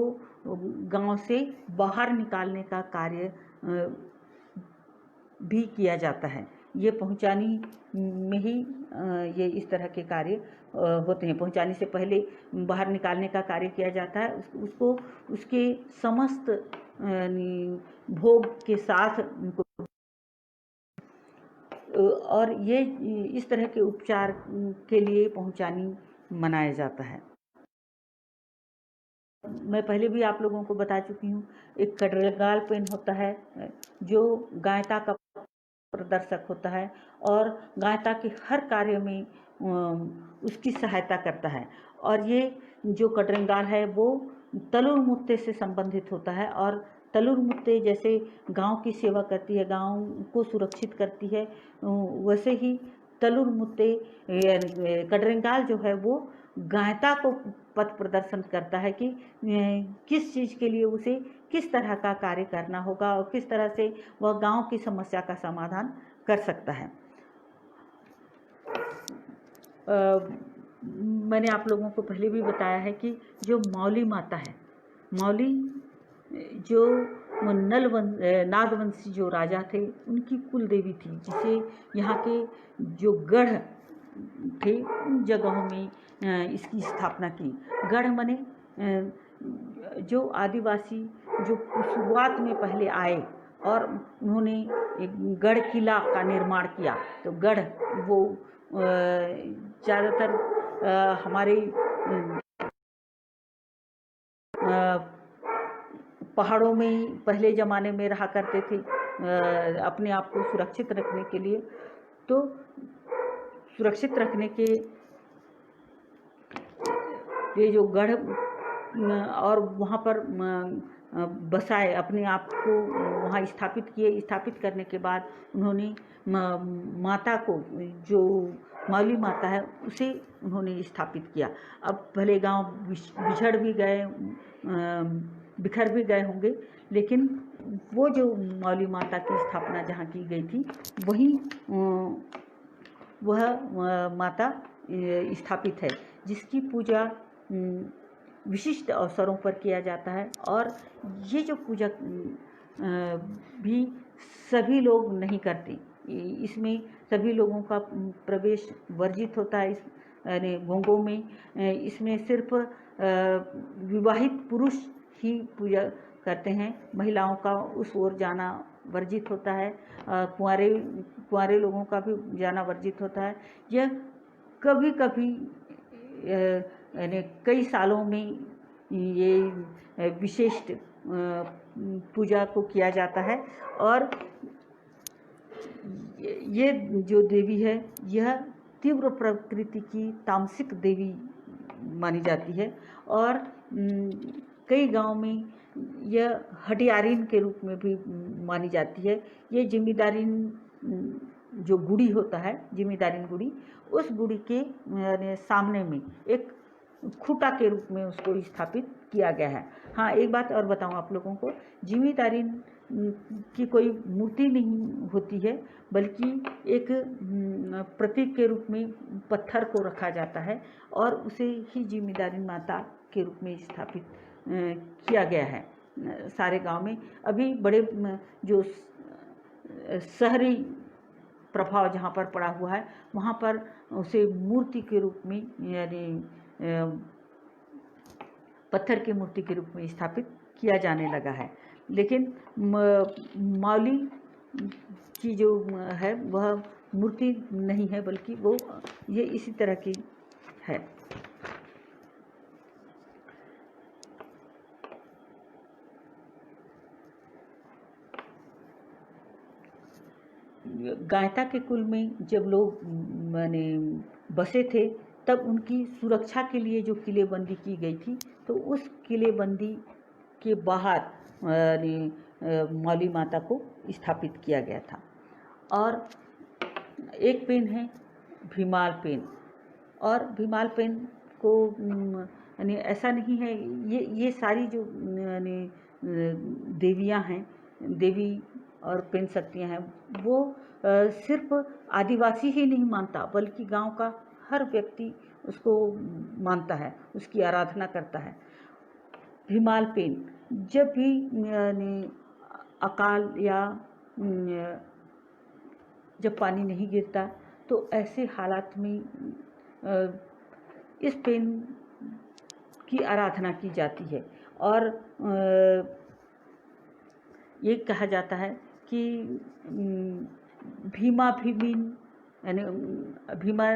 गांव से बाहर निकालने का कार्य भी किया जाता है। ये पहुंचानी में ही ये इस तरह के कार्य होते हैं। पहुंचाने से पहले बाहर निकालने का कार्य किया जाता है, उसको उसके समस्त भोग के साथ उनको, और ये इस तरह के उपचार के लिए पहुंचानी मनाया जाता है। मैं पहले भी आप लोगों को बता चुकी हूँ, एक कटरेगाल पेन होता है जो गायता का प्रदर्शक होता है और गायता के हर कार्य में उसकी सहायता करता है। और ये जो कटरेगाल है वो तलुर मुत्ते से संबंधित होता है, और तलुर मुत्ते जैसे गांव की सेवा करती है, गांव को सुरक्षित करती है, वैसे ही तलुर मुत्ते कटरेगाल जो है वो गायता को पथ प्रदर्शन करता है कि किस चीज़ के लिए उसे किस तरह का कार्य करना होगा और किस तरह से वह गांव की समस्या का समाधान कर सकता है। मैंने आप लोगों को पहले भी बताया है कि जो मौली माता है, मौली जो नागवंशी जो राजा थे उनकी कुल देवी थी, जिसे यहाँ के जो गढ़ थे उन जगहों में इसकी स्थापना की। गढ़ माने जो आदिवासी जो शुरुआत में पहले आए और उन्होंने एक गढ़ किला का निर्माण किया, तो गढ़ वो ज़्यादातर हमारे पहाड़ों में पहले ज़माने में रहा करते थे अपने आप को सुरक्षित रखने के लिए। तो सुरक्षित रखने के ये जो गढ़ और वहाँ पर बसाए, अपने आप को वहाँ स्थापित किए। स्थापित करने के बाद उन्होंने माता को, जो मौली माता है, उसे उन्होंने स्थापित किया। अब भले गांव बिछड़ भी गए, बिखर भी गए होंगे, लेकिन वो जो मौली माता की स्थापना जहाँ की गई थी वहीं वह माता स्थापित है, जिसकी पूजा विशिष्ट अवसरों पर किया जाता है। और ये जो पूजा भी सभी लोग नहीं करते, इसमें सभी लोगों का प्रवेश वर्जित होता है। इस यानी गोंगों में इसमें सिर्फ विवाहित पुरुष ही पूजा करते हैं, महिलाओं का उस ओर जाना वर्जित होता है। कुंवारे लोगों का भी जाना वर्जित होता है। यह कभी कभी यानी कई सालों में ये विशिष्ट पूजा को किया जाता है। और ये जो देवी है यह तीव्र प्रकृति की तामसिक देवी मानी जाती है। और कई गांव में यह हटियारिन के रूप में भी मानी जाती है। ये जिम्मेदारिन जो गुड़ी होता है, जिम्मेदारिन गुड़ी, उस गुड़ी के सामने में एक खूंटा के रूप में उसको स्थापित किया गया है। हाँ, एक बात और बताऊं आप लोगों को, जिम्मेदारिन की कोई मूर्ति नहीं होती है, बल्कि एक प्रतीक के रूप में पत्थर को रखा जाता है और उसे ही जिम्मेदारिन माता के रूप में स्थापित किया गया है सारे गांव में। अभी बड़े जो शहरी प्रभाव जहाँ पर पड़ा हुआ है, वहाँ पर उसे मूर्ति के रूप में यानी पत्थर की मूर्ति के रूप में स्थापित किया जाने लगा है। लेकिन मौली की जो है वह मूर्ति नहीं है, बल्कि वो ये इसी तरह की है। गायता के कुल में जब लोग माने बसे थे, तब उनकी सुरक्षा के लिए जो किलेबंदी की गई थी, तो उस किलेबंदी के बाहर मौली माता को स्थापित किया गया था। और एक पेन है भीमाल पेन, और भीमाल पेन को यानी ऐसा नहीं है, ये सारी जो यानी देवियाँ हैं, देवी और पेन शक्तियाँ हैं, वो सिर्फ आदिवासी ही नहीं मानता, बल्कि गांव का हर व्यक्ति उसको मानता है, उसकी आराधना करता है। भीमाल पेन, जब भी अकाल या जब पानी नहीं गिरता, तो ऐसे हालात में इस पेन की आराधना की जाती है। और ये कहा जाता है कि भीमा भीमीन यानी भीमा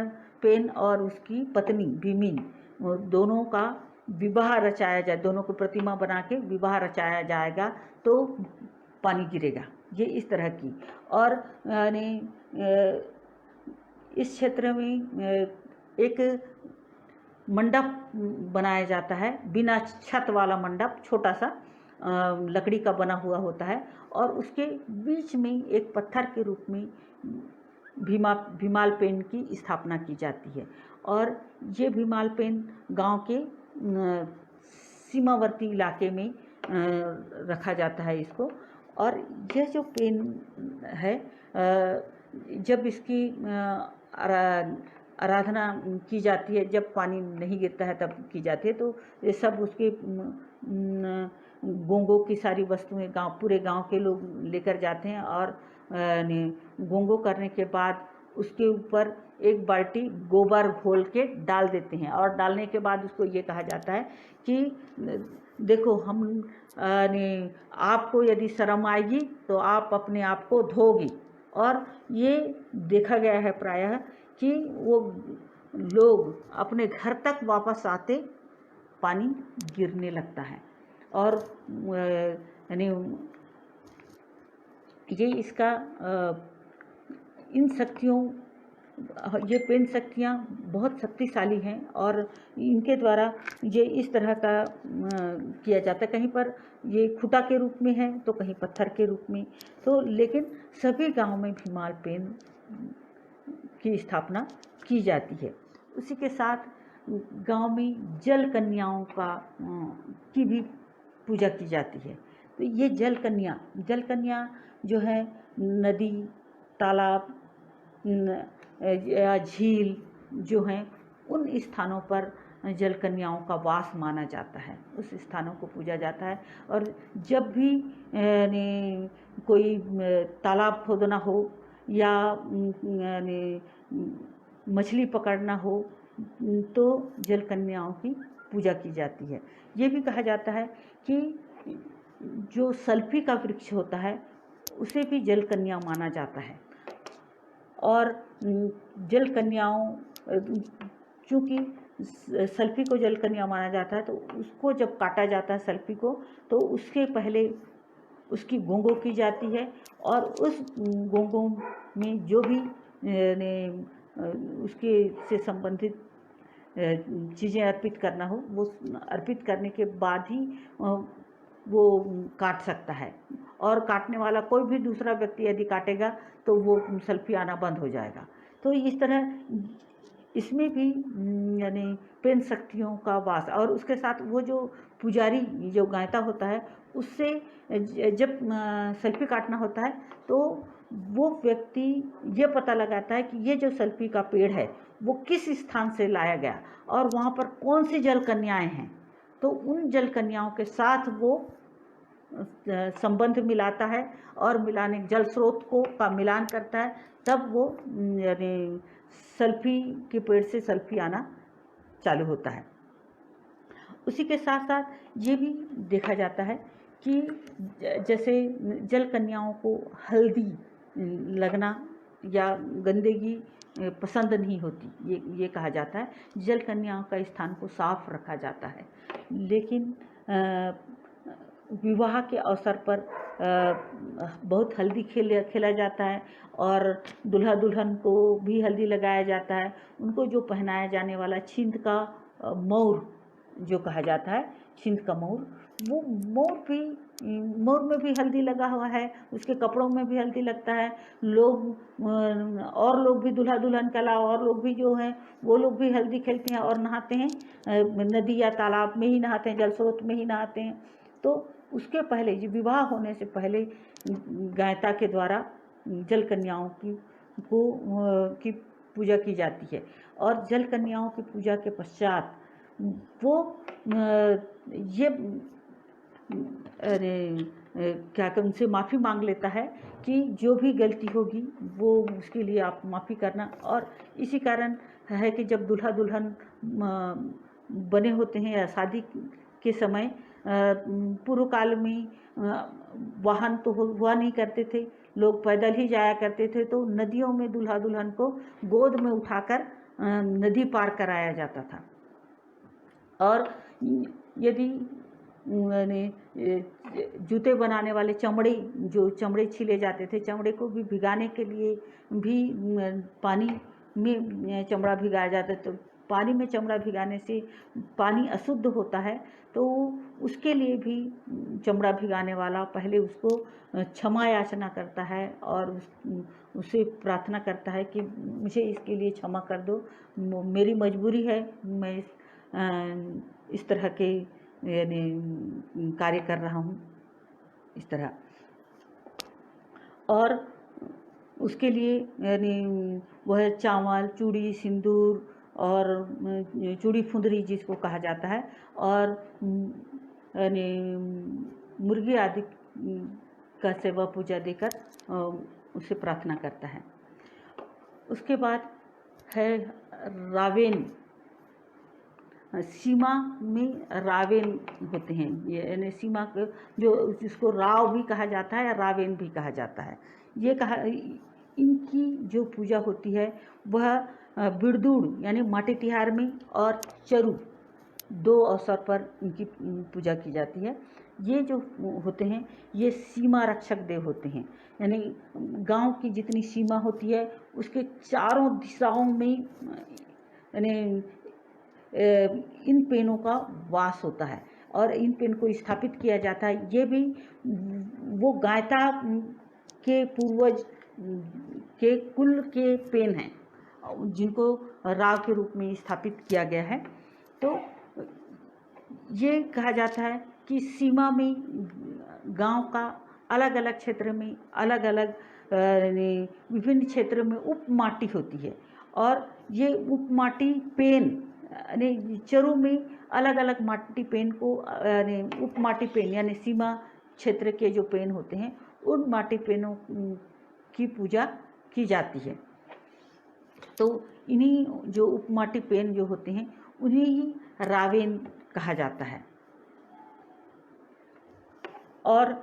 पेन और उसकी पत्नी भीमीन, दोनों का विवाह रचाया जाए, दोनों को प्रतिमा बना के विवाह रचाया जाएगा तो पानी गिरेगा, ये इस तरह की। और यानी इस क्षेत्र में एक मंडप बनाया जाता है, बिना छत वाला मंडप, छोटा सा लकड़ी का बना हुआ होता है, और उसके बीच में एक पत्थर के रूप में भीमाल पेन की स्थापना की जाती है। और ये भीमाल पेन गांव के सीमावर्ती इलाके में रखा जाता है इसको। और यह जो पेन है, जब इसकी आराधना की जाती है, जब पानी नहीं गिरता है तब की जाती है, तो ये सब उसके गोंगों की सारी वस्तुएं पूरे गांव के लोग लेकर जाते हैं। और गोंगो करने के बाद उसके ऊपर एक बाल्टी गोबर घोल के डाल देते हैं, और डालने के बाद उसको ये कहा जाता है कि देखो, हम आपको यदि शर्म आएगी तो आप अपने आप को धोगी। और ये देखा गया है प्रायः कि वो लोग अपने घर तक वापस आते पानी गिरने लगता है। और यानी ये इसका इन शक्तियों, ये पेन शक्तियाँ बहुत शक्तिशाली हैं, और इनके द्वारा ये इस तरह का किया जाता है। कहीं पर ये खूंटा के रूप में है, तो कहीं पत्थर के रूप में, तो लेकिन सभी गांव में भीमाल पेन की स्थापना की जाती है। उसी के साथ गांव में जल कन्याओं की भी पूजा की जाती है। तो ये जल कन्या जो है, नदी, तालाब या झील जो हैं, उन स्थानों पर जल कन्याओं का वास माना जाता है, उस स्थानों को पूजा जाता है। और जब भी कोई तालाब खोदना हो या मछली पकड़ना हो तो जल कन्याओं की पूजा की जाती है। ये भी कहा जाता है कि जो सल्फी का वृक्ष होता है उसे भी जल कन्या माना जाता है। और जल कन्याओं, चूँकि सल्फी को जल कन्या माना जाता है तो उसको जब काटा जाता है सल्फी को, तो उसके पहले उसकी गोंगो की जाती है और उस गोंगो में जो भी उसके से संबंधित चीज़ें अर्पित करना हो वो अर्पित करने के बाद ही वो काट सकता है। और काटने वाला कोई भी दूसरा व्यक्ति यदि काटेगा तो वो सल्फी आना बंद हो जाएगा। तो इस तरह इसमें भी यानी पेन शक्तियों का वास। और उसके साथ वो जो पुजारी जो गायता होता है उससे जब सल्फी काटना होता है तो वो व्यक्ति ये पता लगाता है कि ये जो सल्फी का पेड़ है वो किस स्थान से लाया गया और वहाँ पर कौन सी जल कन्याएँ हैं। तो उन जल कन्याओं के साथ वो संबंध मिलाता है और मिलाने जल स्रोत को का मिलान करता है, तब वो यानी सल्फी के पेड़ से सल्फी आना चालू होता है। उसी के साथ साथ ये भी देखा जाता है कि जैसे जल कन्याओं को हल्दी लगना या गंदगी पसंद नहीं होती, ये कहा जाता है। जल कन्याओं का स्थान को साफ रखा जाता है। लेकिन विवाह के अवसर पर बहुत हल्दी खेला जाता है और दूल्हा दुल्हन को भी हल्दी लगाया जाता है। उनको जो पहनाया जाने वाला छिंद का मौर जो कहा जाता है, छिंद का मौर, वो मौर में भी हल्दी लगा हुआ है, उसके कपड़ों में भी हल्दी लगता है। और लोग भी दूल्हा दुल्हन के अलावा और लोग भी जो हैं वो लोग भी हल्दी खेलते हैं और नहाते हैं, नदी या तालाब में ही नहाते हैं, जल स्रोत में ही नहाते हैं। तो उसके पहले जो विवाह होने से पहले गायता के द्वारा जल कन्याओं की पूजा की जाती है। और जल कन्याओं की पूजा के पश्चात वो ये क्या कर उनसे माफ़ी मांग लेता है कि जो भी गलती होगी वो उसके लिए आप माफ़ी करना। और इसी कारण है कि जब दूल्हा दुल्हन बने होते हैं या शादी के समय पूर्व काल में वाहन तो हुआ नहीं करते थे, लोग पैदल ही जाया करते थे। तो नदियों में दूल्हा दुल्हन को गोद में उठाकर नदी पार कराया जाता था। और यदि जूते बनाने वाले चमड़े छीले जाते थे, चमड़े को भी भिगाने के लिए भी पानी में चमड़ा भिगाया जाता। तो पानी में चमड़ा भिगाने से पानी अशुद्ध होता है, तो उसके लिए भी चमड़ा भिगाने वाला पहले उसको क्षमा याचना करता है और उससे प्रार्थना करता है कि मुझे इसके लिए क्षमा कर दो, मेरी मजबूरी है, मैं इस तरह के यानी कार्य कर रहा हूँ, इस तरह। और उसके लिए यानी वह चावल, चूड़ी, सिंदूर और चूड़ी फुंदरी जिसको कहा जाता है, और यानी मुर्गी आदि का सेवा पूजा देकर उससे प्रार्थना करता है। उसके बाद है रावेन। सीमा में रावेन होते हैं, ये यानी सीमा को जो जिसको राव भी कहा जाता है या रावेन भी कहा जाता है। ये इनकी जो पूजा होती है वह बिरदुड़ यानी माटी तिहार में और चरु दो अवसर पर इनकी पूजा की जाती है। ये जो होते हैं ये सीमा रक्षक देव होते हैं, यानी गांव की जितनी सीमा होती है उसके चारों दिशाओं में यानी इन पेनों का वास होता है और इन पेन को स्थापित किया जाता है। ये भी वो गायता के पूर्वज के कुल के पेन हैं जिनको राव के रूप में स्थापित किया गया है। तो ये कहा जाता है कि सीमा में गांव का अलग अलग क्षेत्र में अलग अलग विभिन्न क्षेत्र में उपमाटी होती है और ये उपमाटी पेन यानी चरों में अलग अलग माटी पेन को यानी उप माटी पेन यानी सीमा क्षेत्र के जो पेन होते हैं उन माटी पेनों की पूजा की जाती है। तो इन्हीं जो उप माटी पेन जो होते हैं उन्हें ही रावेन कहा जाता है। और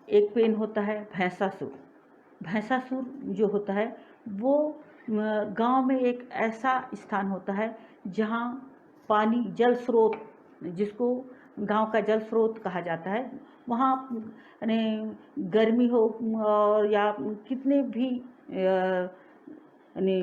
एक पेन होता है भैंसासुर। भैंसासुर जो होता है वो गांव में एक ऐसा स्थान होता है जहां पानी जल स्रोत, जिसको गांव का जल स्रोत कहा जाता है, वहाँ यानी गर्मी हो और या कितने भी यानी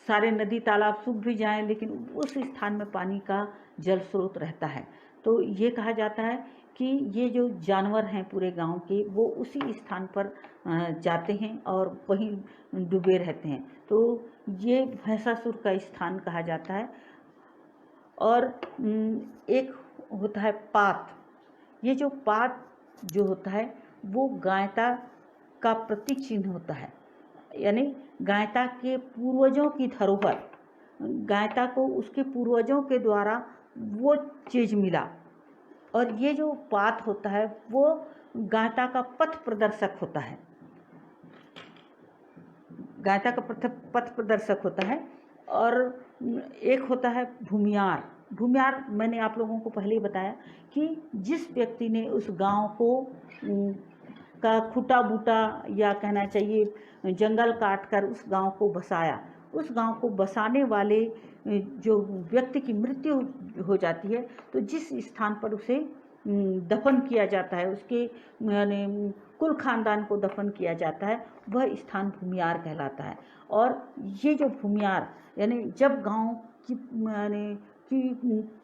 सारे नदी तालाब सूख भी जाएं लेकिन उस स्थान में पानी का जल स्रोत रहता है। तो ये कहा जाता है कि ये जो जानवर हैं पूरे गांव के वो उसी स्थान पर जाते हैं और वहीं डूबे रहते हैं। तो ये भैंसासुर का स्थान कहा जाता है। और एक होता है पात। ये जो पात जो होता है वो गायता का प्रतीक चिन्ह होता है, यानी गायता के पूर्वजों की धरोहर, गायता को उसके पूर्वजों के द्वारा वो चीज़ मिला। और ये जो पात होता है वो गायता का पथ प्रदर्शक होता है, गायता का पथ प्रदर्शक होता है। और एक होता है भूमियार। भूमियार मैंने आप लोगों को पहले ही बताया कि जिस व्यक्ति ने उस गांव को का खुटा बूटा या कहना चाहिए जंगल काट कर उस गांव को बसाया, उस गांव को बसाने वाले जो व्यक्ति की मृत्यु हो जाती है तो जिस स्थान पर उसे दफन किया जाता है, उसके यानी कुल खानदान को दफन किया जाता है, वह स्थान भूमियार कहलाता है। और ये जो भूमियार यानी जब गांव की यानी कि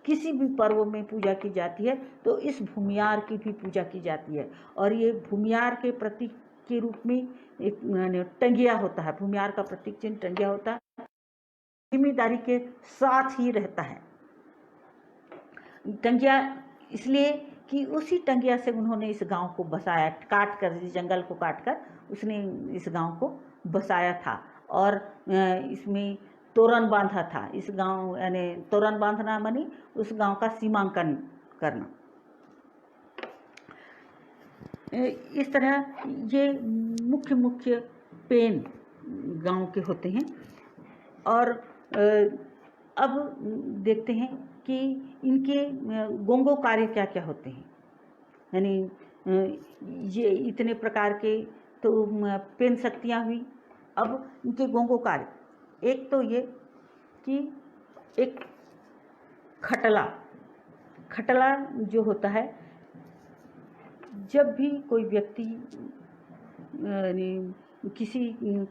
किसी भी पर्व में पूजा की जाती है तो इस भूमियार की भी पूजा की जाती है। और ये भूमियार के प्रतीक के रूप में एक टंगिया होता है, भूमियार का प्रतीक चिन्ह टंगिया होता है, जिम्मेदारी के साथ ही रहता है। टंगिया इसलिए कि उसी टंगिया से उन्होंने इस गांव को बसाया, काट कर, जंगल को काट कर उसने इस गांव को बसाया था। और इसमें तोरण बांधा था। इस गांव यानी तोरण बांधना मानी उस गांव का सीमांकन करना। इस तरह ये मुख्य मुख्य पेन गांव के होते हैं। और अब देखते हैं कि इनके गोंगो कार्य क्या क्या होते हैं। यानी ये इतने प्रकार के तो पेन शक्तियाँ हुई। अब इनके गोंगो कार्य, एक तो ये कि एक खटला, खटला जो होता है जब भी कोई व्यक्ति किसी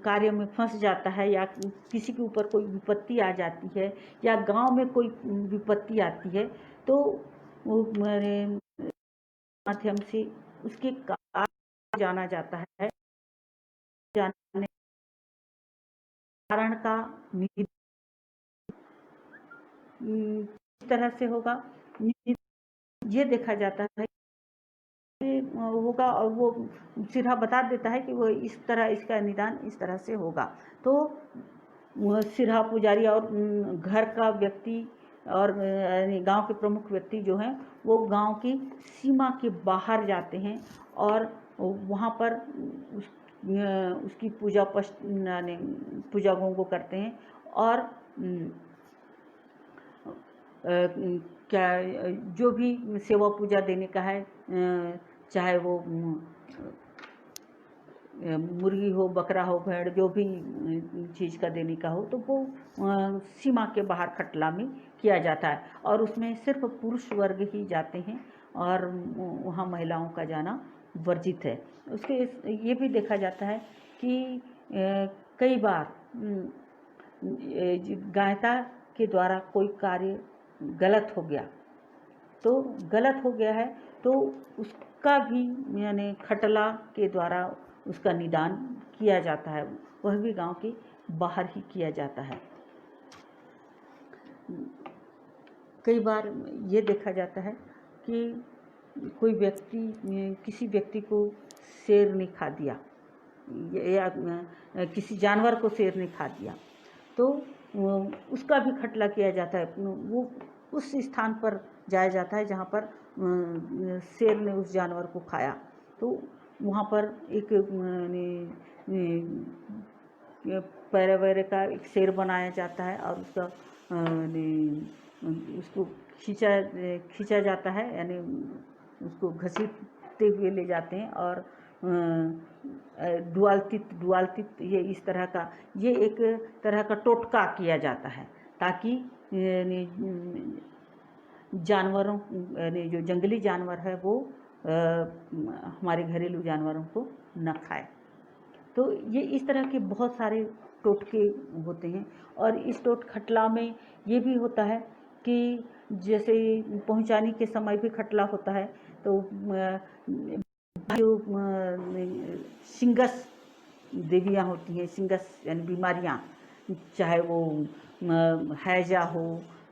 कार्य में फंस जाता है या किसी के ऊपर कोई विपत्ति आ जाती है या गांव में कोई विपत्ति आती है तो वो माध्यम से उसके जाना जाता है, जाने कारण का इस तरह से होगा, ये देखा जाता है होगा। और वो सीधा बता देता है कि वो इस तरह इसका निदान इस तरह से होगा। तो सिरहा पुजारी और घर का व्यक्ति और गांव के प्रमुख व्यक्ति जो हैं वो गांव की सीमा के बाहर जाते हैं और वहाँ पर उसकी पूजा पूजा को करते हैं। और क्या जो भी सेवा पूजा देने का है, चाहे वो मुर्गी हो, बकरा हो, भेड़, जो भी चीज़ का देने का हो, तो वो सीमा के बाहर खटला में किया जाता है। और उसमें सिर्फ पुरुष वर्ग ही जाते हैं और वहाँ महिलाओं का जाना वर्जित है। उसके ये भी देखा जाता है कि कई बार गायता के द्वारा कोई कार्य गलत हो गया, तो गलत हो गया है तो उसका भी यानी खटला के द्वारा उसका निदान किया जाता है, वह भी गांव के बाहर ही किया जाता है। कई बार ये देखा जाता है कि कोई व्यक्ति, किसी व्यक्ति को शेर ने खा दिया या किसी जानवर को शेर ने खा दिया तो उसका भी खटला किया जाता है। वो उस स्थान पर जाया जाता है जहाँ पर शेर ने उस जानवर को खाया, तो वहाँ पर एक पैरे वैरे का एक शेर बनाया जाता है और उसका उसको खींचा जाता है, यानी उसको घसीटते हुए ले जाते हैं। और दुआलतित ये इस तरह का, ये एक तरह का टोटका किया जाता है ताकि जानवरों जो जंगली जानवर है वो हमारे घरेलू जानवरों को न खाए। तो ये इस तरह के बहुत सारे टोटके होते हैं। और इस खटला में ये भी होता है कि जैसे पहुंचाने के समय भी खटला होता है, तो जो सिंगस देवियाँ होती हैं, सिंगस यानी बीमारियाँ, चाहे वो हैजा हो,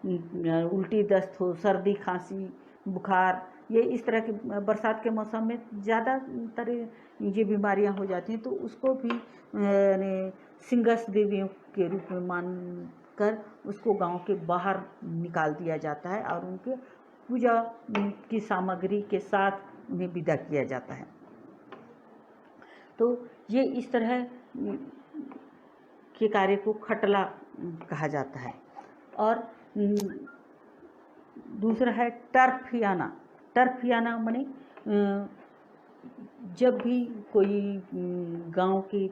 उल्टी दस्त हो, सर्दी खांसी बुखार, ये इस तरह के बरसात के मौसम में ज़्यादातर ये बीमारियां हो जाती हैं, तो उसको भी सिंगस देवियों के रूप में मानकर उसको गांव के बाहर निकाल दिया जाता है और उनके पूजा की सामग्री के साथ उन्हें विदा किया जाता है। तो ये इस तरह के कार्य को खटला कहा जाता है। और दूसरा है टर्फियाना। टर्फियाना माने जब भी कोई गांव के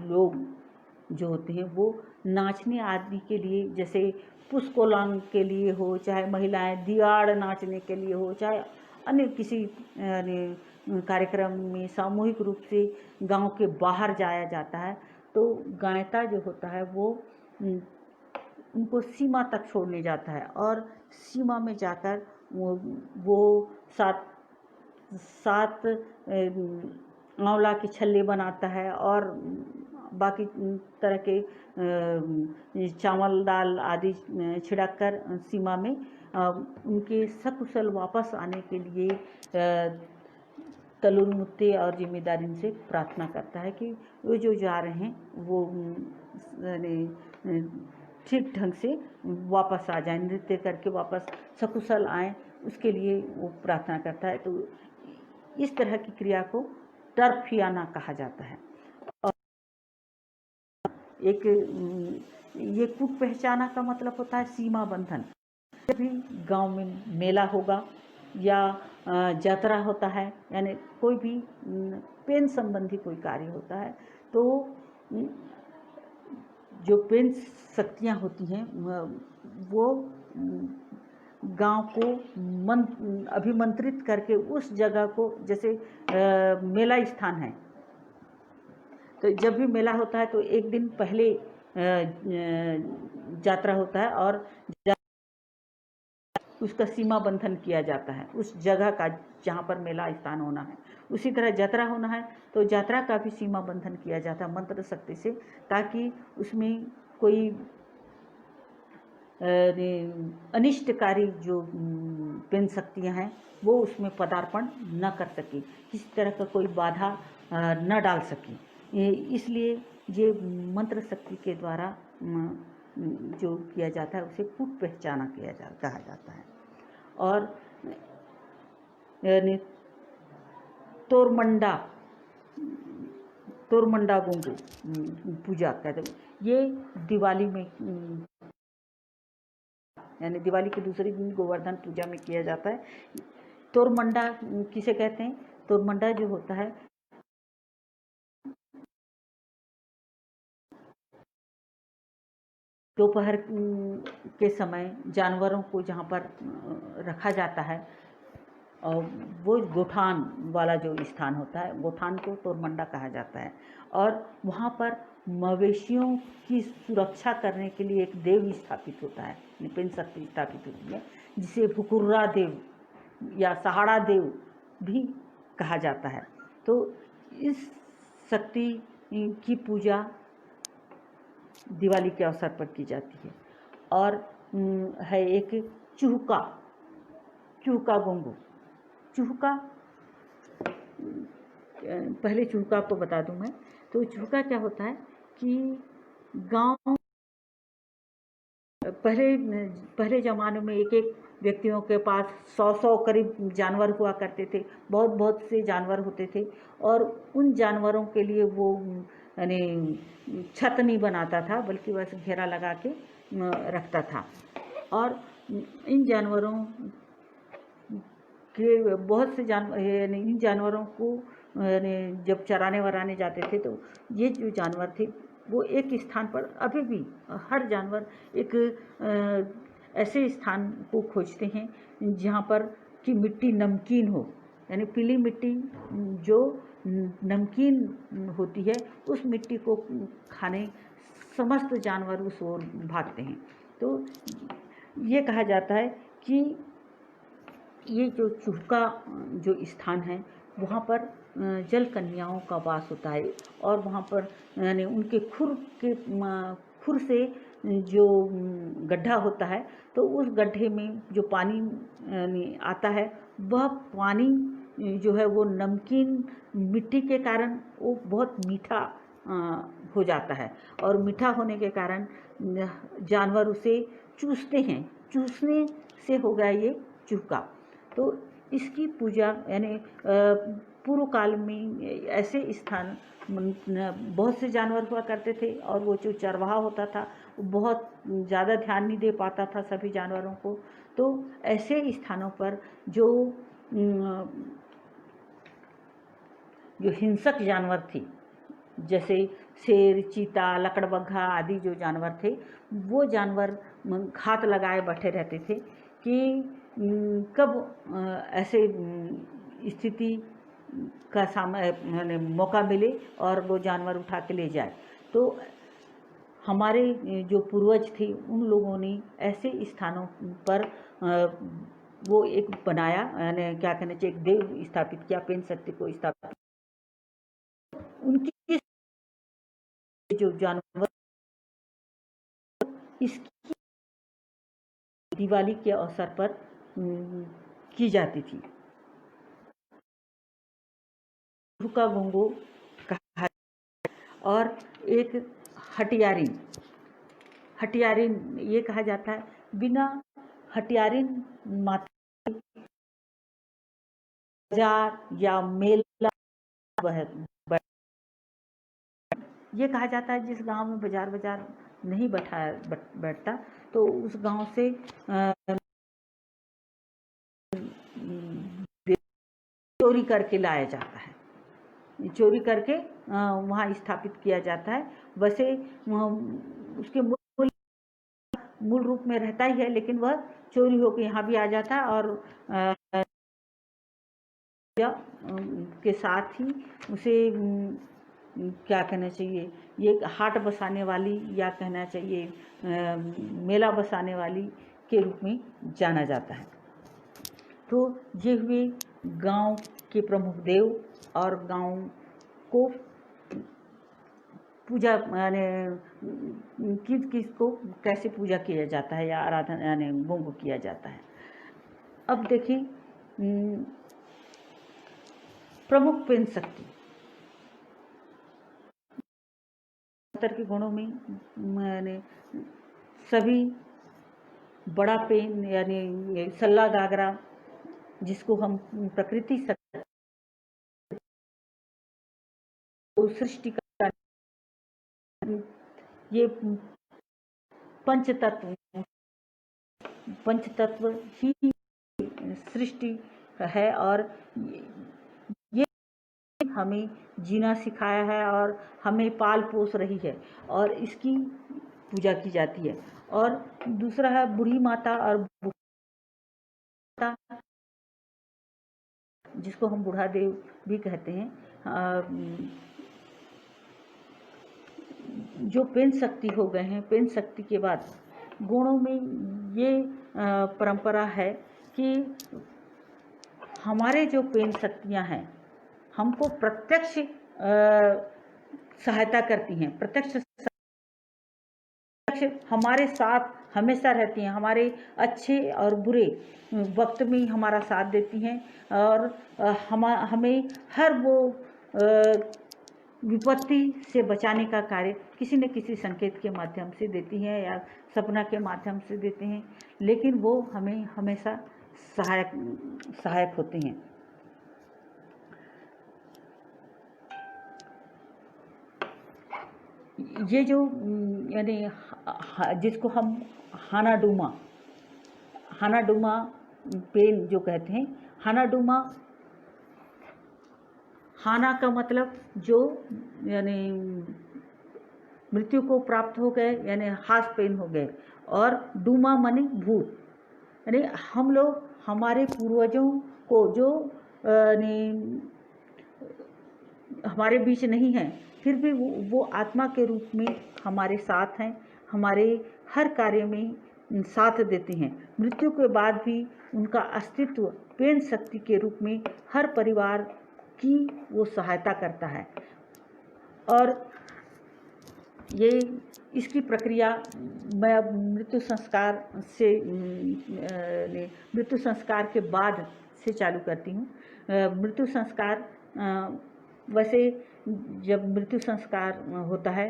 लोग जो होते हैं वो नाचने आदि के लिए, जैसे पुष्कोलांग के लिए हो, चाहे महिलाएं दियाड़ नाचने के लिए हो, चाहे अन्य किसी कार्यक्रम में सामूहिक रूप से गांव के बाहर जाया जाता है, तो गायता जो होता है वो उनको सीमा तक छोड़ने जाता है और सीमा में जाकर वो सात आंवला के छल्ले बनाता है और बाकी तरह के चावल दाल आदि छिड़क कर सीमा में उनके सकुशल वापस आने के लिए तलुल मुत्ते और जिम्मेदारी से प्रार्थना करता है कि वो जो जा रहे हैं वो ठीक ढंग से वापस आ जाएं, नृत्य करके वापस सकुशल आएं, उसके लिए वो प्रार्थना करता है। तो इस तरह की क्रिया को टर्फियाना कहा जाता है। और एक ये कूट पहचाना का मतलब होता है सीमा बंधन। जब भी गांव में मेला होगा या यात्रा होता है, यानी कोई भी पेन संबंधी कोई कार्य होता है, तो जो पेन शक्तियाँ होती हैं वो गांव को अभिमंत्रित करके उस जगह को, जैसे मेला स्थान है, तो जब भी मेला होता है तो एक दिन पहले यात्रा होता है और उसका सीमा बंधन किया जाता है उस जगह का जहाँ पर मेला स्थान होना है। उसी तरह यात्रा होना है तो यात्रा का भी सीमा बंधन किया जाता है मंत्र शक्ति से, ताकि उसमें कोई अनिष्टकारी जो पेन शक्तियाँ हैं वो उसमें पदार्पण न कर सके, किसी तरह का कोई बाधा न डाल सके। इसलिए ये मंत्र शक्ति के द्वारा जो किया जाता है उसे कूट पहचाना कहा जाता है। और यानी तोरमंडा गोंगो पूजा कहते हैं, ये दिवाली में, यानी दिवाली के दूसरे दिन गोवर्धन पूजा में किया जाता है। तोरमंडा किसे कहते हैं? तोरमंडा जो होता है दोपहर के समय जानवरों को जहाँ पर रखा जाता है और वो गोठान वाला जो स्थान होता है, गोठान को तोरमंडा कहा जाता है। और वहाँ पर मवेशियों की सुरक्षा करने के लिए एक देव स्थापित होता है, पेन शक्ति स्थापित होती है, जिसे भुकुर्रा देव या सहाड़ा देव भी कहा जाता है। तो इस शक्ति की पूजा दिवाली के अवसर पर की जाती है। और है एक चूहका गोंगो। चूहका पहले चूका को बता दूं मैं। तो चूका क्या होता है कि गांव पहले ज़माने में एक एक व्यक्तियों के पास 100 करीब जानवर हुआ करते थे, बहुत बहुत से जानवर होते थे, और उन जानवरों के लिए वो यानी छत नहीं बनाता था, बल्कि बस घेरा लगा के रखता था। और इन जानवरों के बहुत से यानी इन जानवरों को यानी जब चराने वराने जाते थे, तो ये जो जानवर थे वो एक स्थान पर, अभी भी हर जानवर एक ऐसे स्थान को खोजते हैं जहाँ पर कि मिट्टी नमकीन हो, यानी पीली मिट्टी जो नमकीन होती है, उस मिट्टी को खाने समस्त जानवर उस ओर भागते हैं। तो ये कहा जाता है कि ये जो चूका जो स्थान है, वहाँ पर जल कन्याओं का वास होता है, और वहाँ पर यानी उनके खुर से जो गड्ढा होता है, तो उस गड्ढे में जो पानी आता है, वह पानी जो है वो नमकीन मिट्टी के कारण वो बहुत मीठा हो जाता है, और मीठा होने के कारण जानवर उसे चूसते हैं। चूसने से हो गया ये चूका। तो इसकी पूजा यानी पूर्व काल में ऐसे स्थान बहुत से जानवर हुआ करते थे, और वो जो चरवाहा होता था वो बहुत ज़्यादा ध्यान नहीं दे पाता था सभी जानवरों को। तो ऐसे स्थानों पर जो हिंसक जानवर थे, जैसे शेर, चीता, लकड़बग्घा आदि जो जानवर थे, वो जानवर घात लगाए बैठे रहते थे कि कब ऐसे स्थिति का मौका मिले और वो जानवर उठा के ले जाए। तो हमारे जो पूर्वज थे, उन लोगों ने ऐसे स्थानों पर वो एक बनाया, यानी क्या कहना चाहिए, एक देव स्थापित किया, पेन शक्ति को स्थापित। उनकी जो जानवर इसकी दिवाली के अवसर पर की जाती थी। भूका गुंगो कहा, और एक हटियारिन ये कहा जाता है। बिना हटियारिन माता बाजार या मेला ये कहा जाता है, जिस गांव में बाजार नहीं बैठता, तो उस गांव से चोरी करके लाया जाता है, चोरी करके वहाँ स्थापित किया जाता है। वैसे उसके मूल रूप में रहता ही है, लेकिन वह चोरी होकर यहाँ भी आ जाता है, और के साथ ही उसे क्या कहना चाहिए, ये हाट बसाने वाली या कहना चाहिए मेला बसाने वाली के रूप में जाना जाता है। तो ये हुए गांव के प्रमुख देव, और गांव को पूजा यानी किस को कैसे पूजा किया जाता है या आराधना यानी गुंग किया जाता है। अब देखिए प्रमुख पेन शक्ति के गुणों में सभी बड़ा पेन यानी सल्ला गागरा, जिसको हम प्रकृति सृष्टि का, ये पंचतत्व ही सृष्टि है, और ये हमें जीना सिखाया है और हमें पाल पोस रही है, और इसकी पूजा की जाती है। और दूसरा है बूढ़ी माता, और जिसको हम बूढ़ा देव भी कहते हैं। जो पेन शक्ति हो गए हैं, पेन शक्ति के बाद गुणों में ये परंपरा है कि हमारे जो पेन शक्तियाँ हैं हमको प्रत्यक्ष सहायता करती हैं, प्रत्यक्ष हमारे साथ हमेशा रहती हैं, हमारे अच्छे और बुरे वक्त में हमारा साथ देती हैं, और हमें हर वो विपत्ति से बचाने का कार्य किसी न किसी संकेत के माध्यम से देती हैं या सपना के माध्यम से देते हैं, लेकिन वो हमें हमेशा सहायक होते हैं। ये जो यानी जिसको हम हानाडुमा पेन जो कहते हैं, हाना का मतलब जो यानी मृत्यु को प्राप्त हो गए, यानी हार्ट पेन हो गए, और डूमा माने भूत, यानी हम लोग हमारे पूर्वजों को जो हमारे बीच नहीं हैं, फिर भी वो आत्मा के रूप में हमारे साथ हैं, हमारे हर कार्य में साथ देते हैं। मृत्यु के बाद भी उनका अस्तित्व पेन शक्ति के रूप में हर परिवार की वो सहायता करता है। और ये इसकी प्रक्रिया मैं अब मृत्यु संस्कार के बाद से चालू करती हूँ। मृत्यु संस्कार वैसे जब मृत्यु संस्कार होता है,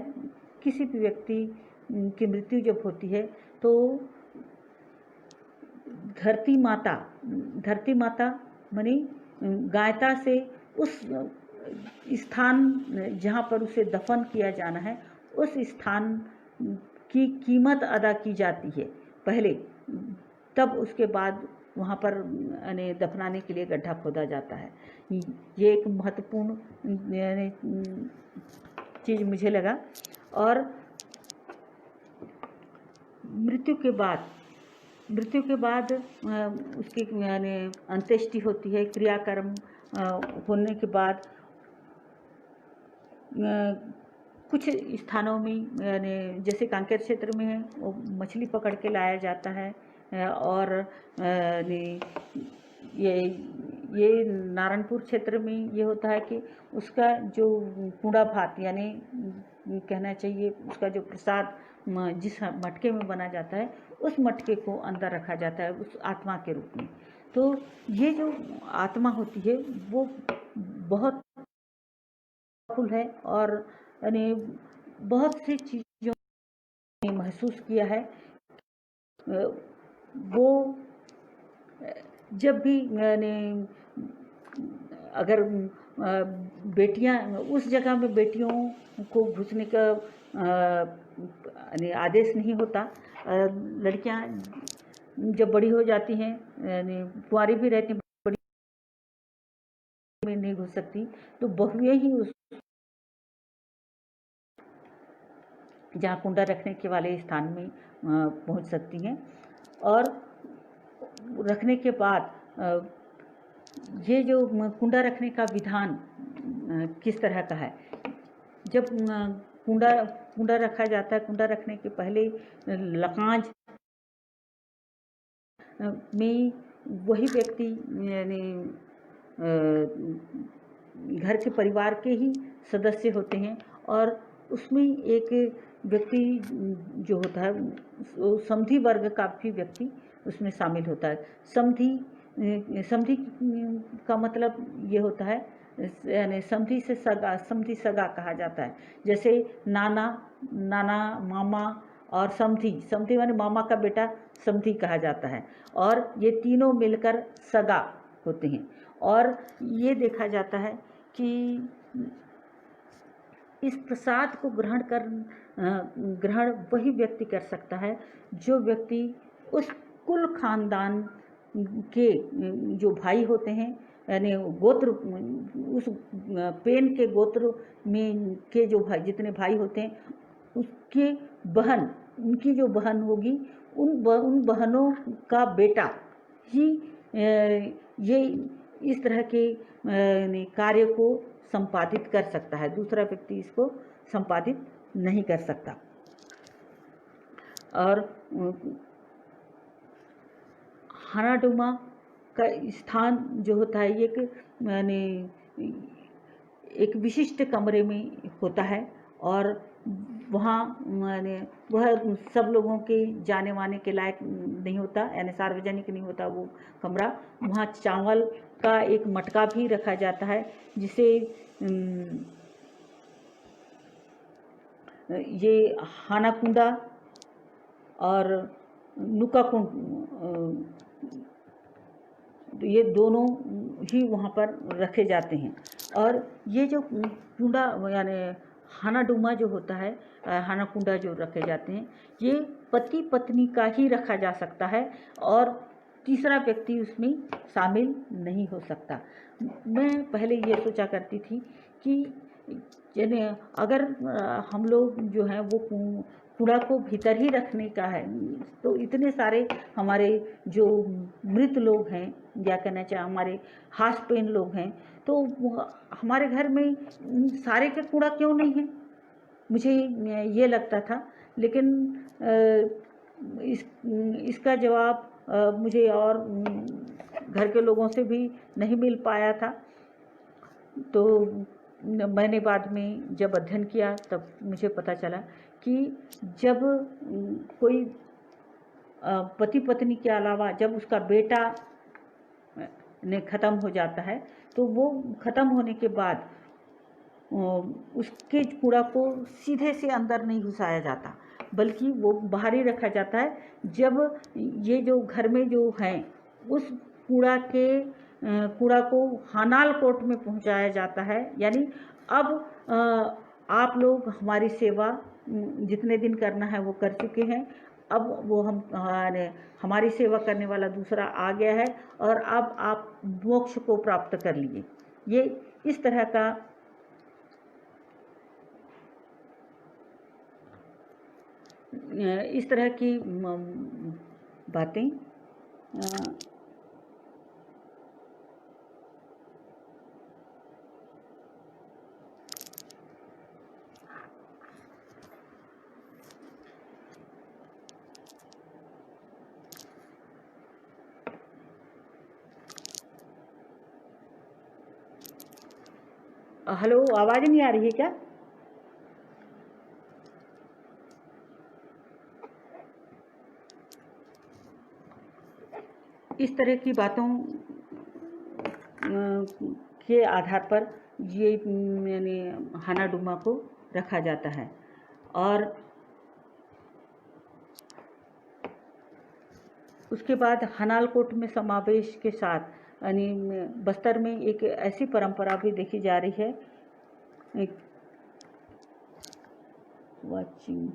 किसी भी व्यक्ति की मृत्यु जब होती है तो धरती माता माने गायता से उस स्थान जहाँ पर उसे दफन किया जाना है, उस स्थान की कीमत अदा की जाती है पहले, तब उसके बाद वहाँ पर दफनाने के लिए गड्ढा खोदा जाता है। ये एक महत्वपूर्ण चीज़ मुझे लगा। और मृत्यु के बाद उसकी अंत्येष्टि होती है। क्रियाकर्म होने के बाद कुछ स्थानों में जैसे कांकेर क्षेत्र में है, वो मछली पकड़ के लाया जाता है। और ये नारायणपुर क्षेत्र में ये होता है कि उसका जो कूड़ा भात, यानी कहना चाहिए उसका जो प्रसाद जिस मटके में बना जाता है, उस मटके को अंदर रखा जाता है उस आत्मा के रूप में। तो ये जो आत्मा होती है वो बहुत पावरफुल है, और यानी बहुत सी चीज़ों ने महसूस किया है। वो जब भी अगर बेटियां उस जगह में बेटियों को घुसने का आदेश नहीं होता, लड़कियां जब बड़ी हो जाती हैं, कुंवारी भी रहती, बड़ी में नहीं घुस सकती, तो बहुएं ही उस जहाँ कुंडा रखने के वाले स्थान में पहुँच सकती हैं। और रखने के बाद ये जो कुंडा रखने का विधान किस तरह का है, जब कुंडा रखा जाता है, कुंडा रखने के पहले लकांज में वही व्यक्ति यानी घर के परिवार के ही सदस्य होते हैं, और उसमें एक व्यक्ति जो होता है समधी वर्ग का भी व्यक्ति उसमें शामिल होता है। समधी का मतलब ये होता है, यानी समधी से सगा कहा जाता है। जैसे नाना, मामा और समधी माने मामा का बेटा समधी कहा जाता है, और ये तीनों मिलकर सगा होते हैं। और ये देखा जाता है कि इस प्रसाद को ग्रहण वही व्यक्ति कर सकता है जो व्यक्ति उस कुल खानदान के जो भाई होते हैं, यानी गोत्र, उस पेन के गोत्र में के जो भाई, जितने भाई होते हैं, उसके बहन, उनकी जो बहन होगी, उन बहनों का बेटा ही ये इस तरह के कार्य को संपादित कर सकता है। दूसरा व्यक्ति इसको संपादित नहीं कर सकता। और हानाडुमा का स्थान जो होता है एक विशिष्ट कमरे में होता है, और वहाँ माने वह सब लोगों के जाने माने के लायक नहीं होता, यानी सार्वजनिक नहीं होता वो कमरा। वहाँ चावल का एक मटका भी रखा जाता है, जिसे ये हानाकुंडा और नुकाकुंड, ये दोनों ही वहाँ पर रखे जाते हैं। और ये जो कुंडा यानी हानाडुमा जो होता है, हानाकुंडा जो रखे जाते हैं, ये पति पत्नी का ही रखा जा सकता है और तीसरा व्यक्ति उसमें शामिल नहीं हो सकता। मैं पहले ये सोचा करती थी कि यानी अगर हम लोग जो हैं वो कूड़ा को भीतर ही रखने का है, तो इतने सारे हमारे जो मृत लोग हैं, या कहना चाहे हमारे हाथ पेन लोग हैं, तो हमारे घर में सारे के कूड़ा क्यों नहीं है, मुझे ये लगता था। लेकिन इसका जवाब मुझे और घर के लोगों से भी नहीं मिल पाया था। तो मैंने बाद में जब अध्ययन किया तब मुझे पता चला कि जब कोई पति पत्नी के अलावा जब उसका बेटा ने ख़त्म हो जाता है, तो वो ख़त्म होने के बाद उसके कूड़ा को सीधे से अंदर नहीं घुसाया जाता, बल्कि वो बाहर ही रखा जाता है। जब ये जो घर में जो हैं उस कूड़ा को हानाल कोट में पहुंचाया जाता है। यानी अब आप लोग हमारी सेवा जितने दिन करना है वो कर चुके हैं, अब वो हमारी सेवा करने वाला दूसरा आ गया है और अब आप मोक्ष को प्राप्त कर लिए। ये इस तरह का इस तरह की बातें हेलो, आवाज़ नहीं आ रही है क्या? इस तरह की बातों के आधार पर ये यानी हानाडुमा को रखा जाता है। और उसके बाद हनालकोट में समावेश के साथ यानी बस्तर में एक ऐसी परंपरा भी देखी जा रही है, वाचिंग